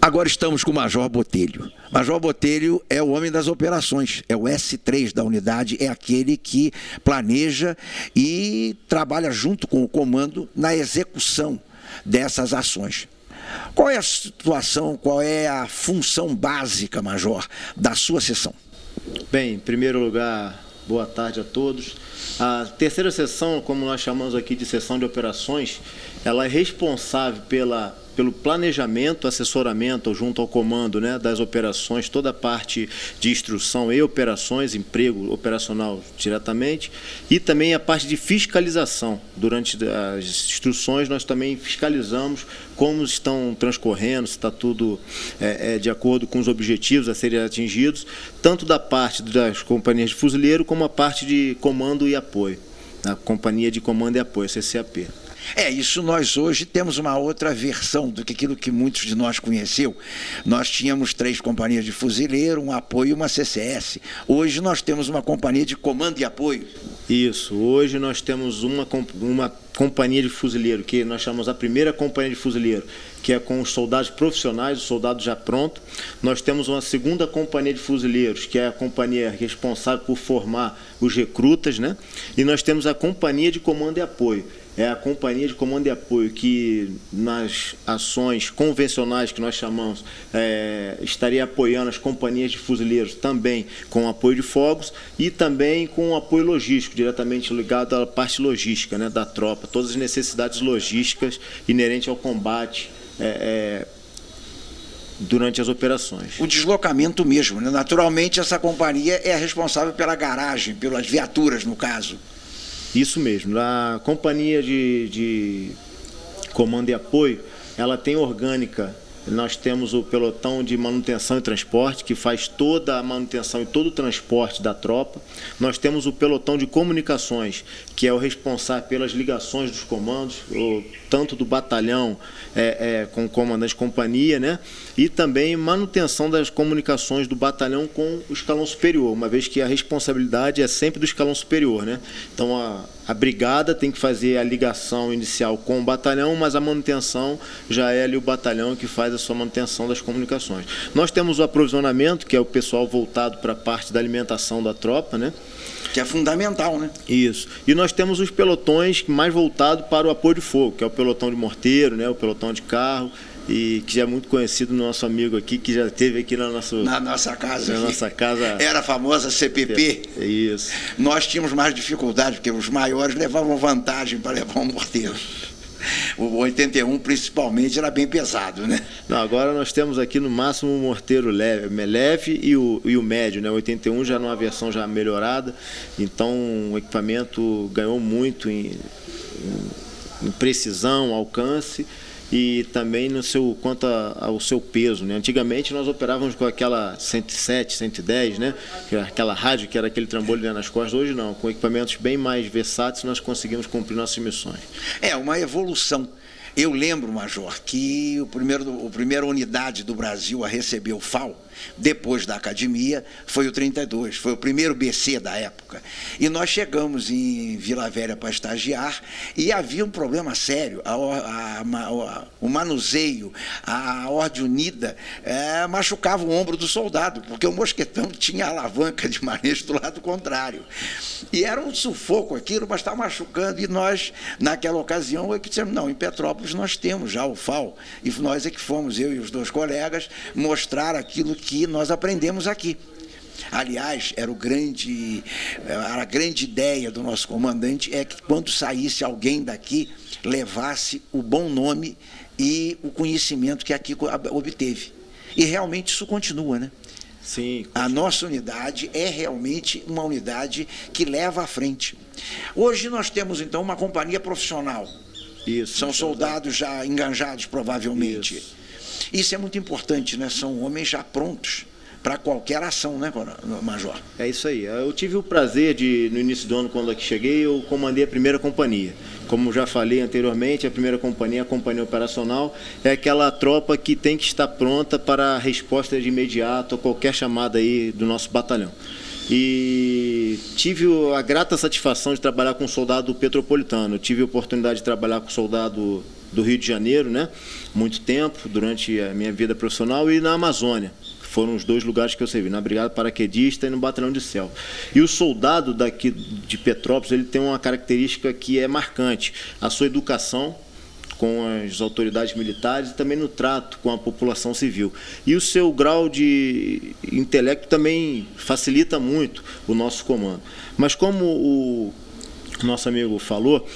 Agora estamos com o Major Botelho. Major Botelho é o homem das operações, é o S3 da unidade, é aquele que planeja e trabalha junto com o comando na execução dessas ações. Qual é a situação, qual é a função básica, Major, da sua seção? Bem, em primeiro lugar, boa tarde a todos. A 3ª sessão, como nós chamamos aqui de seção de operações, ela é responsável pelo planejamento, assessoramento junto ao comando, né, das operações, toda a parte de instrução e operações, emprego operacional diretamente, e também a parte de fiscalização. Durante as instruções nós também fiscalizamos como estão transcorrendo, se está tudo de acordo com os objetivos a serem atingidos, tanto da parte das companhias de fuzileiro como a parte de comando e apoio, a Companhia de Comando e Apoio, CCAP. Isso nós hoje temos uma outra versão do que aquilo que muitos de nós conheceu. Nós tínhamos 3 companhias de fuzileiro, um apoio e uma CCS. Hoje nós temos uma companhia de comando e apoio. Isso, hoje nós temos uma companhia de fuzileiro, que nós chamamos a primeira companhia de fuzileiro, que é com os soldados profissionais, os soldados já prontos. Nós temos uma segunda companhia de fuzileiros, que é a companhia responsável por formar os recrutas, né? E nós temos a companhia de comando e apoio. É a companhia de comando e apoio que, nas ações convencionais que nós chamamos, estaria apoiando as companhias de fuzileiros também com apoio de fogos e também com apoio logístico, diretamente ligado à parte logística, né, da tropa, todas as necessidades logísticas inerentes ao combate durante as operações. O deslocamento mesmo, né? Naturalmente essa companhia é responsável pela garagem, pelas viaturas no caso. Isso mesmo. A companhia de comando e apoio, ela tem orgânica. Nós temos o pelotão de manutenção e transporte, que faz toda a manutenção e todo o transporte da tropa. Nós temos o pelotão de comunicações, que é o responsável pelas ligações dos comandos, tanto do batalhão com o comandante de companhia, né? E também manutenção das comunicações do batalhão com o escalão superior, uma vez que a responsabilidade é sempre do escalão superior, né? Então a brigada tem que fazer a ligação inicial com o batalhão, mas a manutenção já é ali o batalhão que faz a sua manutenção das comunicações. Nós temos o aprovisionamento, que é o pessoal voltado para a parte da alimentação da tropa, né? Que é fundamental, né? Isso. E nós temos os pelotões mais voltados para o apoio de fogo, que é o pelotão de morteiro, né? O pelotão de carro, e que já é muito conhecido no nosso amigo aqui, que já esteve aqui na nossa casa. Era a famosa CPP. Isso. Nós tínhamos mais dificuldade, porque os maiores levavam vantagem para levar um morteiro. O 81, principalmente, era bem pesado, né? Não, agora nós temos aqui no máximo um morteiro leve e o médio, né? O 81 já numa versão já melhorada, então o equipamento ganhou muito em precisão, alcance e também quanto ao seu peso, né? Antigamente nós operávamos com aquela 107, 110, né? Aquela rádio que era aquele trambolho nas costas. Hoje não, com equipamentos bem mais versáteis nós conseguimos cumprir nossas missões. É uma evolução. Eu lembro, Major, que a primeira unidade do Brasil a receber o FAL, depois da academia, foi o 32, foi o primeiro BC da época. E nós chegamos em Vila Velha para estagiar e havia um problema sério. O manuseio, a ordem unida, machucava o ombro do soldado, porque o mosquetão tinha alavanca de manejo do lado contrário. E era um sufoco aquilo, mas estava machucando. E nós, naquela ocasião, dissemos, não, em Petrópolis nós temos já o FAL. E nós é que fomos, eu e os 2 colegas, mostrar aquilo que nós aprendemos aqui. Aliás, era a grande ideia do nosso comandante é que quando saísse alguém daqui, levasse o bom nome e o conhecimento que aqui obteve. E realmente isso continua, né? Sim. A nossa unidade é realmente uma unidade que leva à frente. Hoje nós temos, então, uma companhia profissional. Isso. São soldados já enganjados, provavelmente. Isso é muito importante, né? São homens já prontos para qualquer ação, né, Major? É isso aí. Eu tive o prazer de, no início do ano, quando aqui cheguei, eu comandei a primeira companhia. Como já falei anteriormente, a primeira companhia, a companhia operacional, é aquela tropa que tem que estar pronta para a resposta de imediato a qualquer chamada aí do nosso batalhão. E tive a grata satisfação de trabalhar com um soldado petropolitano. Eu tive a oportunidade de trabalhar com um soldado do Rio de Janeiro, né? Muito tempo, durante a minha vida profissional, e na Amazônia. Foram os 2 lugares que eu servi, na Brigada Paraquedista e no Batalhão de Selva. E o soldado daqui de Petrópolis, ele tem uma característica que é marcante: a sua educação com as autoridades militares e também no trato com a população civil. E o seu grau de intelecto também facilita muito o nosso comando. Mas como o nosso amigo falou,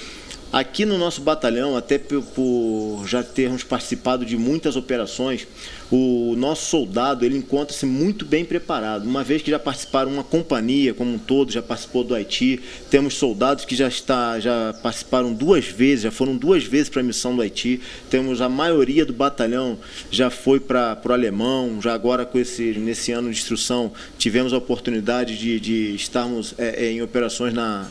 aqui no nosso batalhão, até por já termos participado de muitas operações, o nosso soldado ele encontra-se muito bem preparado. Uma vez que já participaram uma companhia como um todo, já participou do Haiti, temos soldados que já participaram 2 vezes, já foram 2 vezes para a missão do Haiti. Temos a maioria do batalhão já foi para o Alemão. Já agora nesse ano de instrução tivemos a oportunidade de estarmos em operações na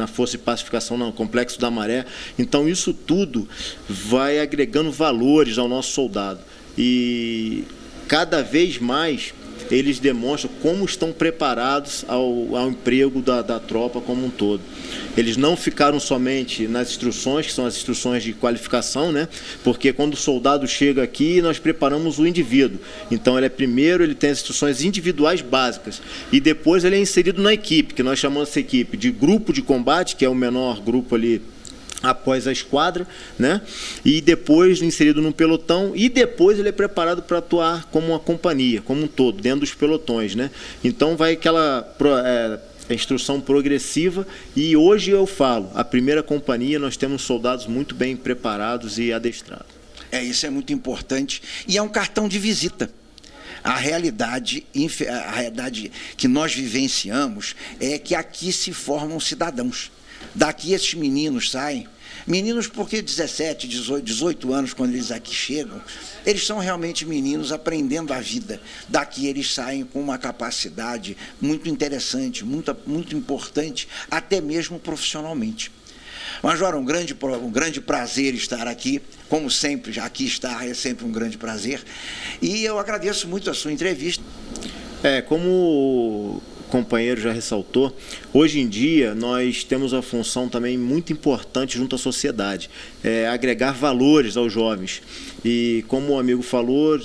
Força de Pacificação no Complexo da Maré. Então isso tudo vai agregando valores ao nosso soldado e cada vez mais eles demonstram como estão preparados ao emprego da tropa como um todo. Eles não ficaram somente nas instruções, que são as instruções de qualificação, né? Porque quando o soldado chega aqui, nós preparamos o indivíduo. Então, ele tem as instruções individuais básicas e depois ele é inserido na equipe, que nós chamamos essa equipe de grupo de combate, que é o menor grupo ali após a esquadra, né? E depois inserido num pelotão, e depois ele é preparado para atuar como uma companhia, como um todo, dentro dos pelotões, né? Então vai aquela instrução progressiva, e hoje eu falo, a primeira companhia nós temos soldados muito bem preparados e adestrados. Isso é muito importante, e é um cartão de visita. A realidade que nós vivenciamos é que aqui se formam cidadãos. Daqui esses meninos saem, meninos porque 17, 18 anos, quando eles aqui chegam, eles são realmente meninos aprendendo a vida. Daqui eles saem com uma capacidade muito interessante, muito importante, até mesmo profissionalmente. Major, um grande prazer estar aqui, como sempre, já aqui estar é sempre um grande prazer, e eu agradeço muito a sua entrevista. Como companheiro já ressaltou, hoje em dia nós temos uma função também muito importante junto à sociedade, agregar valores aos jovens. E como o amigo falou,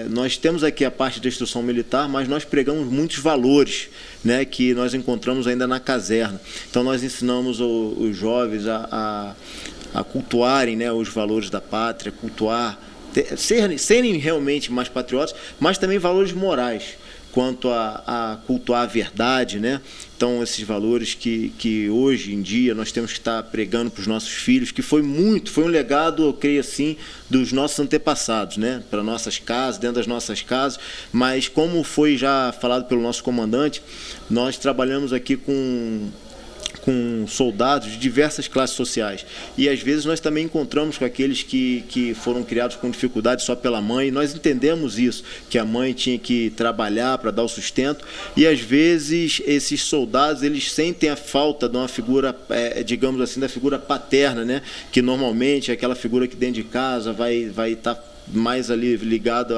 nós temos aqui a parte da instrução militar, mas nós pregamos muitos valores, né, que nós encontramos ainda na caserna. Então nós ensinamos os jovens a cultuarem, né, os valores da pátria, serem realmente mais patriotas, mas também valores morais, quanto a cultuar a verdade, né? Então, esses valores que hoje em dia nós temos que estar pregando para os nossos filhos, que foi um legado, eu creio assim, dos nossos antepassados, né? Para nossas casas, dentro das nossas casas, mas como foi já falado pelo nosso comandante, nós trabalhamos aqui com soldados de diversas classes sociais, e às vezes nós também encontramos com aqueles que foram criados com dificuldade só pela mãe. Nós entendemos isso, que a mãe tinha que trabalhar para dar o sustento, e às vezes esses soldados eles sentem a falta de uma figura, digamos assim, da figura paterna, né? Que normalmente é aquela figura que dentro de casa vai estar mais ali ligado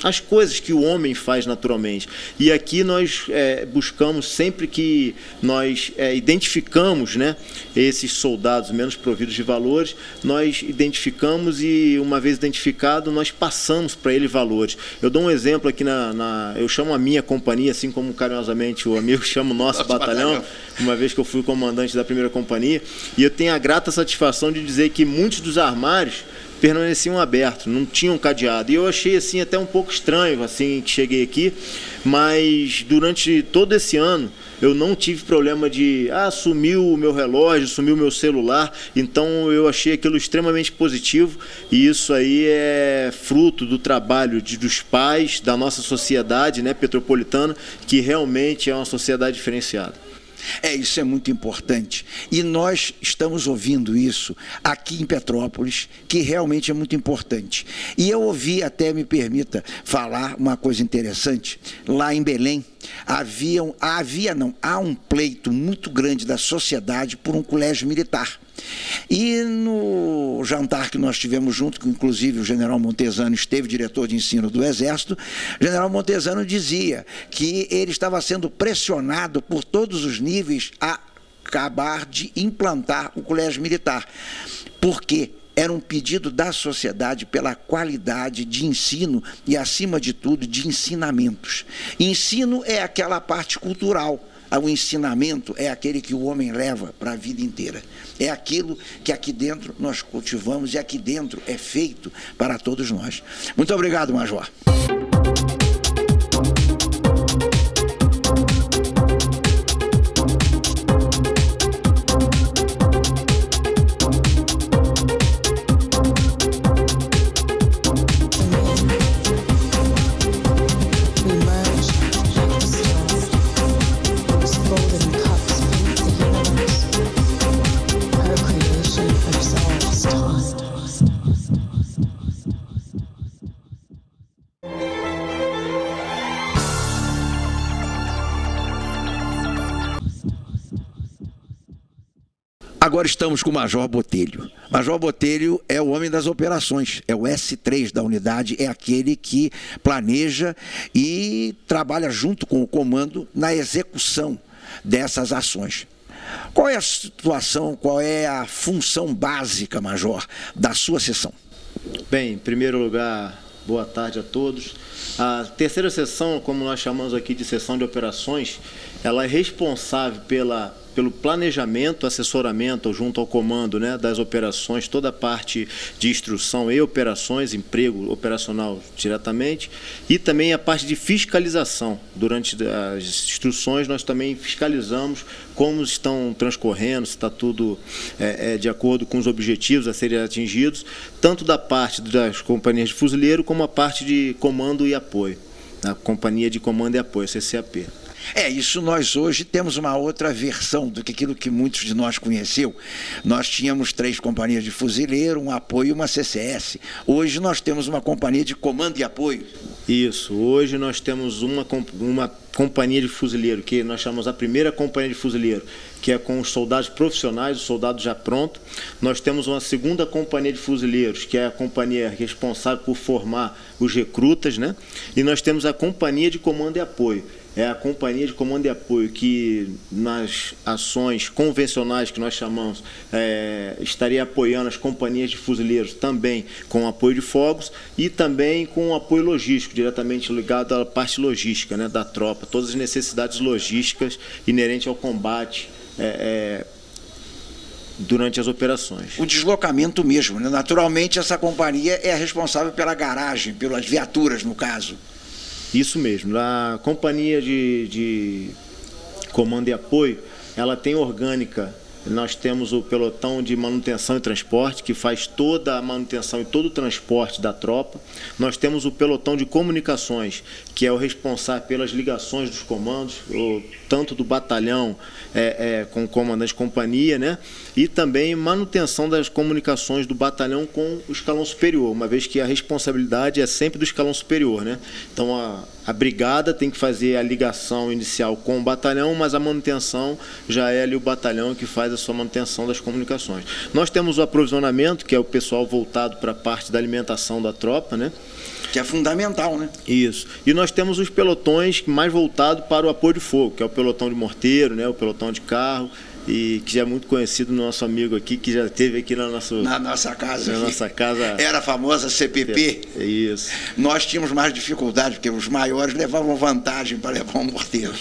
as coisas que o homem faz naturalmente. E aqui nós buscamos, sempre que nós identificamos, né, esses soldados menos providos de valores, nós identificamos, e uma vez identificado, nós passamos para ele valores. Eu dou um exemplo aqui, eu chamo a minha companhia, assim como carinhosamente o amigo chama o nosso batalhão, uma vez que eu fui comandante da primeira companhia, e eu tenho a grata satisfação de dizer que muitos dos armários permaneciam abertos, não tinham cadeado. E eu achei assim até um pouco estranho assim que cheguei aqui, mas durante todo esse ano eu não tive problema de sumiu o meu relógio, sumiu o meu celular, então eu achei aquilo extremamente positivo, e isso aí é fruto do trabalho dos pais, da nossa sociedade, né, petropolitana, que realmente é uma sociedade diferenciada. Isso é muito importante. E nós estamos ouvindo isso aqui em Petrópolis, que realmente é muito importante. E eu ouvi, até me permita falar uma coisa interessante, lá em Belém, há um pleito muito grande da sociedade por um colégio militar. E no jantar que nós tivemos junto, que inclusive o general Montesano esteve, diretor de ensino do Exército, o general Montesano dizia que ele estava sendo pressionado por todos os níveis a acabar de implantar o colégio militar. Por quê? Era um pedido da sociedade pela qualidade de ensino e, acima de tudo, de ensinamentos. Ensino é aquela parte cultural. O ensinamento é aquele que o homem leva para a vida inteira. É aquilo que aqui dentro nós cultivamos e aqui dentro é feito para todos nós. Muito obrigado, Major. Agora estamos com o Major Botelho. Major Botelho é o homem das operações, é o S3 da unidade, é aquele que planeja e trabalha junto com o comando na execução dessas ações. Qual é a situação, qual é a função básica, Major, da sua seção? Bem, em primeiro lugar, boa tarde a todos. A terceira seção, como nós chamamos aqui de seção de operações, ela é responsável pelo planejamento, assessoramento junto ao comando, né, das operações, toda a parte de instrução e operações, emprego operacional diretamente, e também a parte de fiscalização. Durante as instruções nós também fiscalizamos como estão transcorrendo, se está tudo de acordo com os objetivos a serem atingidos, tanto da parte das companhias de fuzileiro como a parte de comando e apoio, a companhia de comando e apoio, CCAP. Isso nós hoje temos uma outra versão do que aquilo que muitos de nós conheceu. Nós tínhamos 3 companhias de fuzileiro, um apoio e uma CCS. Hoje nós temos uma companhia de comando e apoio. Isso, hoje nós temos uma companhia de fuzileiro, que nós chamamos a primeira companhia de fuzileiro, que é com os soldados profissionais, o soldado já pronto. Nós temos uma segunda companhia de fuzileiros, que é a companhia responsável por formar os recrutas, né? E nós temos a companhia de comando e apoio. É a companhia de comando e apoio que, nas ações convencionais que nós chamamos, estaria apoiando as companhias de fuzileiros também com apoio de fogos e também com apoio logístico, diretamente ligado à parte logística, né, da tropa, todas as necessidades logísticas inerentes ao combate durante as operações. O deslocamento mesmo, né? Naturalmente essa companhia é a responsável pela garagem, pelas viaturas no caso. Isso mesmo. A companhia de comando e apoio, ela tem orgânica. Nós temos o pelotão de manutenção e transporte, que faz toda a manutenção e todo o transporte da tropa. Nós temos o pelotão de comunicações, que é o responsável pelas ligações dos comandos, tanto do batalhão com o comandante de companhia, né? E também manutenção das comunicações do batalhão com o escalão superior, uma vez que a responsabilidade é sempre do escalão superior, né? Então a brigada tem que fazer a ligação inicial com o batalhão, mas a manutenção já é ali o batalhão que faz a sua manutenção das comunicações. Nós temos o aprovisionamento, que é o pessoal voltado para a parte da alimentação da tropa, né? Que é fundamental, né? Isso. E nós temos os pelotões mais voltados para o apoio de fogo, que é o pelotão de morteiro, né? O pelotão de carro, e que já é muito conhecido no nosso amigo aqui, que já esteve aqui na nossa casa. Era a famosa CPP. Isso. Nós tínhamos mais dificuldade, porque os maiores levavam vantagem para levar um morteiro.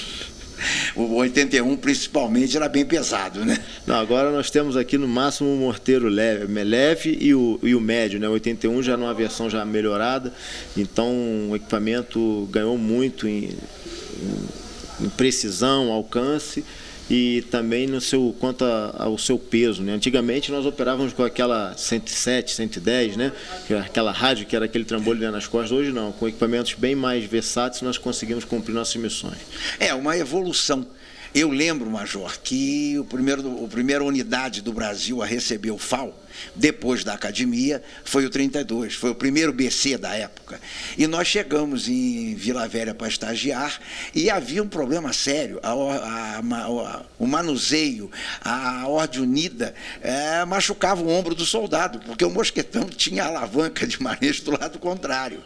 O 81, principalmente, era bem pesado, né? Não, agora nós temos aqui no máximo um morteiro leve e o médio, né? O 81 já numa versão já melhorada, então o equipamento ganhou muito em precisão, alcance e também quanto ao seu peso, né? Antigamente nós operávamos com aquela 107, 110, né? Aquela rádio que era aquele trambolho nas costas. Hoje não, com equipamentos bem mais versáteis nós conseguimos cumprir nossas missões. É uma evolução. Eu lembro, Major, que a primeira unidade do Brasil a receber o FAO, depois da academia, foi o 32, foi o primeiro BC da época. E nós chegamos em Vila Velha para estagiar e havia um problema sério, o manuseio, a ordem unida machucava o ombro do soldado, porque o mosquetão tinha alavanca de manejo do lado contrário.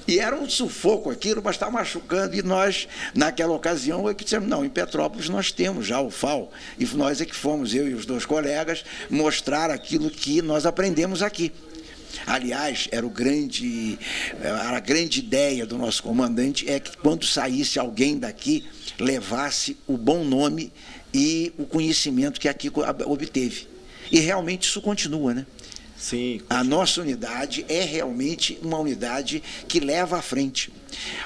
E era um sufoco aquilo, mas estava machucando, e nós, naquela ocasião, dissemos, não, em Petrópolis nós temos já o FAO, e nós é que fomos, eu e os 2 colegas, mostrar aquilo que nós aprendemos aqui. Aliás, a grande ideia do nosso comandante é que quando saísse alguém daqui, levasse o bom nome e o conhecimento que aqui obteve. E realmente isso continua, né? Sim. A nossa unidade é realmente uma unidade que leva à frente.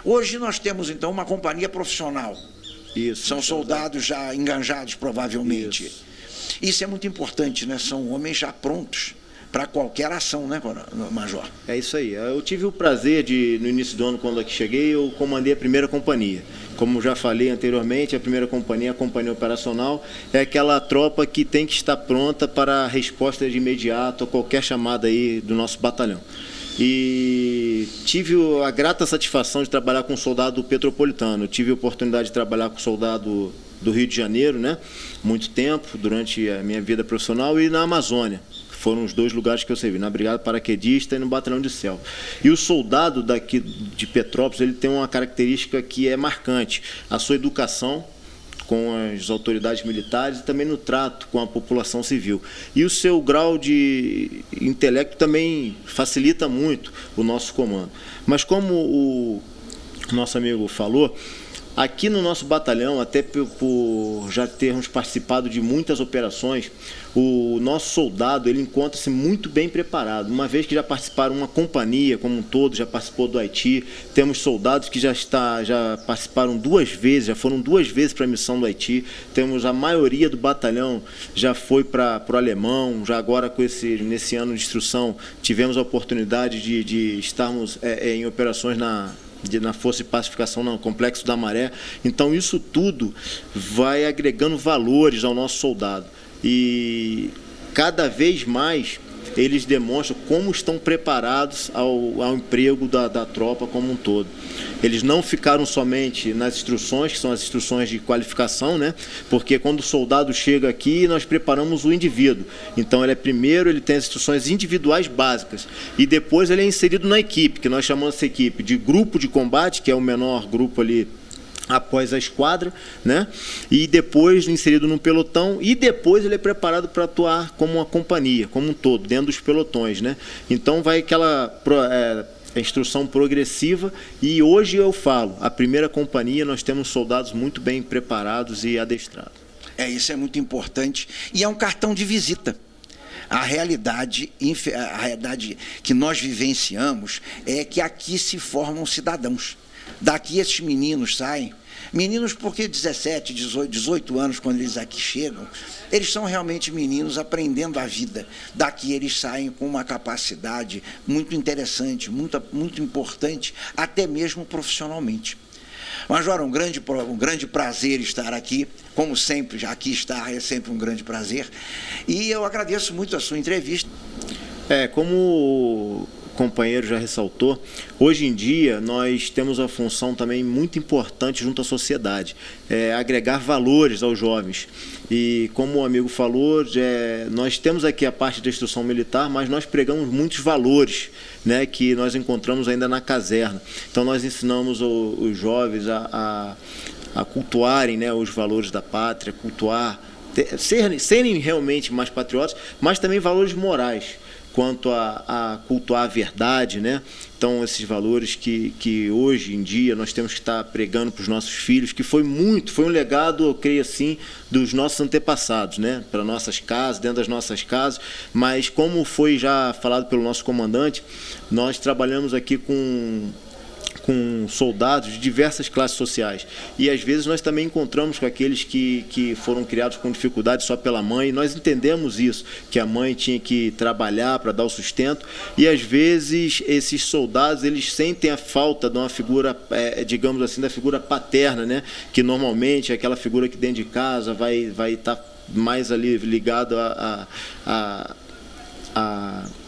Hoje nós temos, então, uma companhia profissional. Isso. São soldados já enganjados, provavelmente. Isso é muito importante, né? São homens já prontos para qualquer ação, né, Major? É isso aí. Eu tive o prazer no início do ano, quando aqui cheguei, eu comandei a primeira companhia. Como já falei anteriormente, a primeira companhia, a companhia operacional, é aquela tropa que tem que estar pronta para a resposta de imediato a qualquer chamada aí do nosso batalhão. E tive a grata satisfação de trabalhar com um soldado petropolitano. Tive a oportunidade de trabalhar com um soldado do Rio de Janeiro, né? Muito tempo, durante a minha vida profissional, e na Amazônia. Foram os 2 lugares que eu servi, na Brigada Paraquedista e no Batalhão de Selva. E o soldado daqui de Petrópolis, ele tem uma característica que é marcante: a sua educação com as autoridades militares e também no trato com a população civil. E o seu grau de intelecto também facilita muito o nosso comando. Mas como o nosso amigo falou, aqui no nosso batalhão, até por já termos participado de muitas operações, o nosso soldado ele encontra-se muito bem preparado, uma vez que já participaram uma companhia como um todo, já participou do Haiti. Temos soldados que já participaram 2 vezes, já foram 2 vezes para a missão do Haiti. Temos a maioria do batalhão já foi para o Alemão. Já agora, nesse ano de instrução, tivemos a oportunidade de estarmos em operações na Força de Pacificação no Complexo da Maré. Então isso tudo vai agregando valores ao nosso soldado, e cada vez mais eles demonstram como estão preparados ao emprego da tropa como um todo. Eles não ficaram somente nas instruções, que são as instruções de qualificação, né? Porque quando o soldado chega aqui, nós preparamos o indivíduo. Então, ele tem as instruções individuais básicas, e depois ele é inserido na equipe, que nós chamamos essa equipe de grupo de combate, que é o menor grupo ali após a esquadra, né? E depois inserido no pelotão, e depois ele é preparado para atuar como uma companhia, como um todo, dentro dos pelotões, né? Então vai aquela instrução progressiva, e hoje eu falo, a primeira companhia nós temos soldados muito bem preparados e adestrados. Isso é muito importante, e é um cartão de visita. A realidade que nós vivenciamos é que aqui se formam cidadãos. Daqui esses meninos saem, meninos porque 17, 18 anos, quando eles aqui chegam, eles são realmente meninos aprendendo a vida. Daqui eles saem com uma capacidade muito interessante, muito importante, até mesmo profissionalmente. Major, um grande prazer estar aqui, como sempre, aqui estar é sempre um grande prazer, e eu agradeço muito a sua entrevista. Como companheiro já ressaltou, hoje em dia nós temos uma função também muito importante junto à sociedade, agregar valores aos jovens. E como o amigo falou, nós temos aqui a parte da instrução militar, mas nós pregamos muitos valores, né, que nós encontramos ainda na caserna. Então nós ensinamos os jovens a cultuarem, né, os valores da pátria, serem realmente mais patriotas, mas também valores morais. quanto a cultuar a verdade, né? Então, esses valores que hoje em dia nós temos que estar pregando para os nossos filhos, que foi um legado, eu creio assim, dos nossos antepassados, né? Para nossas casas, dentro das nossas casas, mas como foi já falado pelo nosso comandante, nós trabalhamos aqui com soldados de diversas classes sociais. E às vezes nós também encontramos com aqueles que foram criados com dificuldade só pela mãe. Nós entendemos isso, que a mãe tinha que trabalhar para dar o sustento. E às vezes esses soldados, eles sentem a falta de uma figura, digamos assim, da figura paterna, né? Que normalmente é aquela figura que dentro de casa vai estar mais ali ligado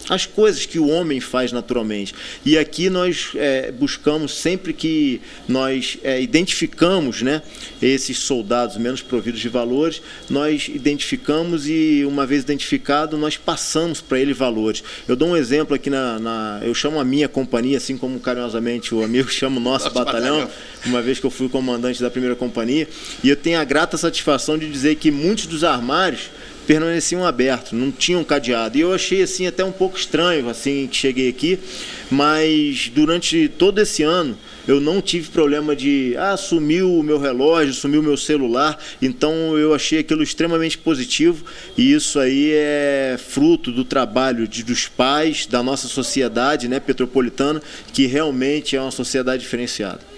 as coisas que o homem faz naturalmente. E aqui nós buscamos, sempre que nós identificamos, né, esses soldados menos providos de valores, nós identificamos e, uma vez identificado, nós passamos para ele valores. Eu dou um exemplo aqui, eu chamo a minha companhia, assim como carinhosamente o amigo chama o nosso batalhão, uma vez que eu fui comandante da primeira companhia, e eu tenho a grata satisfação de dizer que muitos dos armários permaneciam abertos, não tinham cadeado. E eu achei assim até um pouco estranho assim que cheguei aqui, mas durante todo esse ano eu não tive problema de sumiu o meu relógio, sumiu o meu celular. Então eu achei aquilo extremamente positivo, e isso aí é fruto do trabalho dos pais, da nossa sociedade, né, petropolitana, que realmente é uma sociedade diferenciada.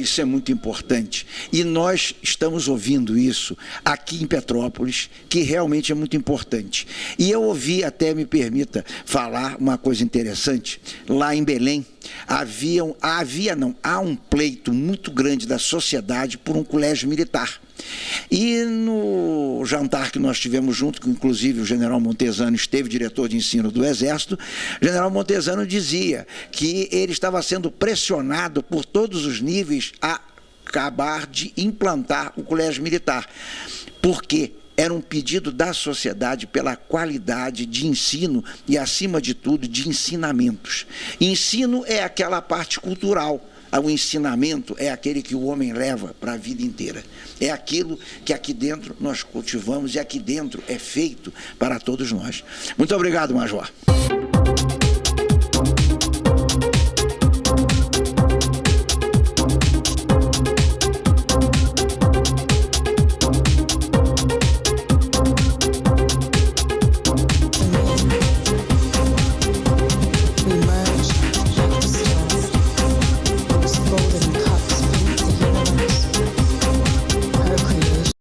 Isso é muito importante. E nós estamos ouvindo isso aqui em Petrópolis, que realmente é muito importante. E eu ouvi, até me permita falar uma coisa interessante, lá em Belém, há um pleito muito grande da sociedade por um colégio militar. E no jantar que nós tivemos junto, que inclusive o general Montesano esteve, diretor de ensino do Exército, o general Montesano dizia que ele estava sendo pressionado por todos os níveis a acabar de implantar o colégio militar. Por quê? Era um pedido da sociedade pela qualidade de ensino e, acima de tudo, de ensinamentos. Ensino é aquela parte cultural. O ensinamento é aquele que o homem leva para a vida inteira. É aquilo que aqui dentro nós cultivamos e aqui dentro é feito para todos nós. Muito obrigado, Major.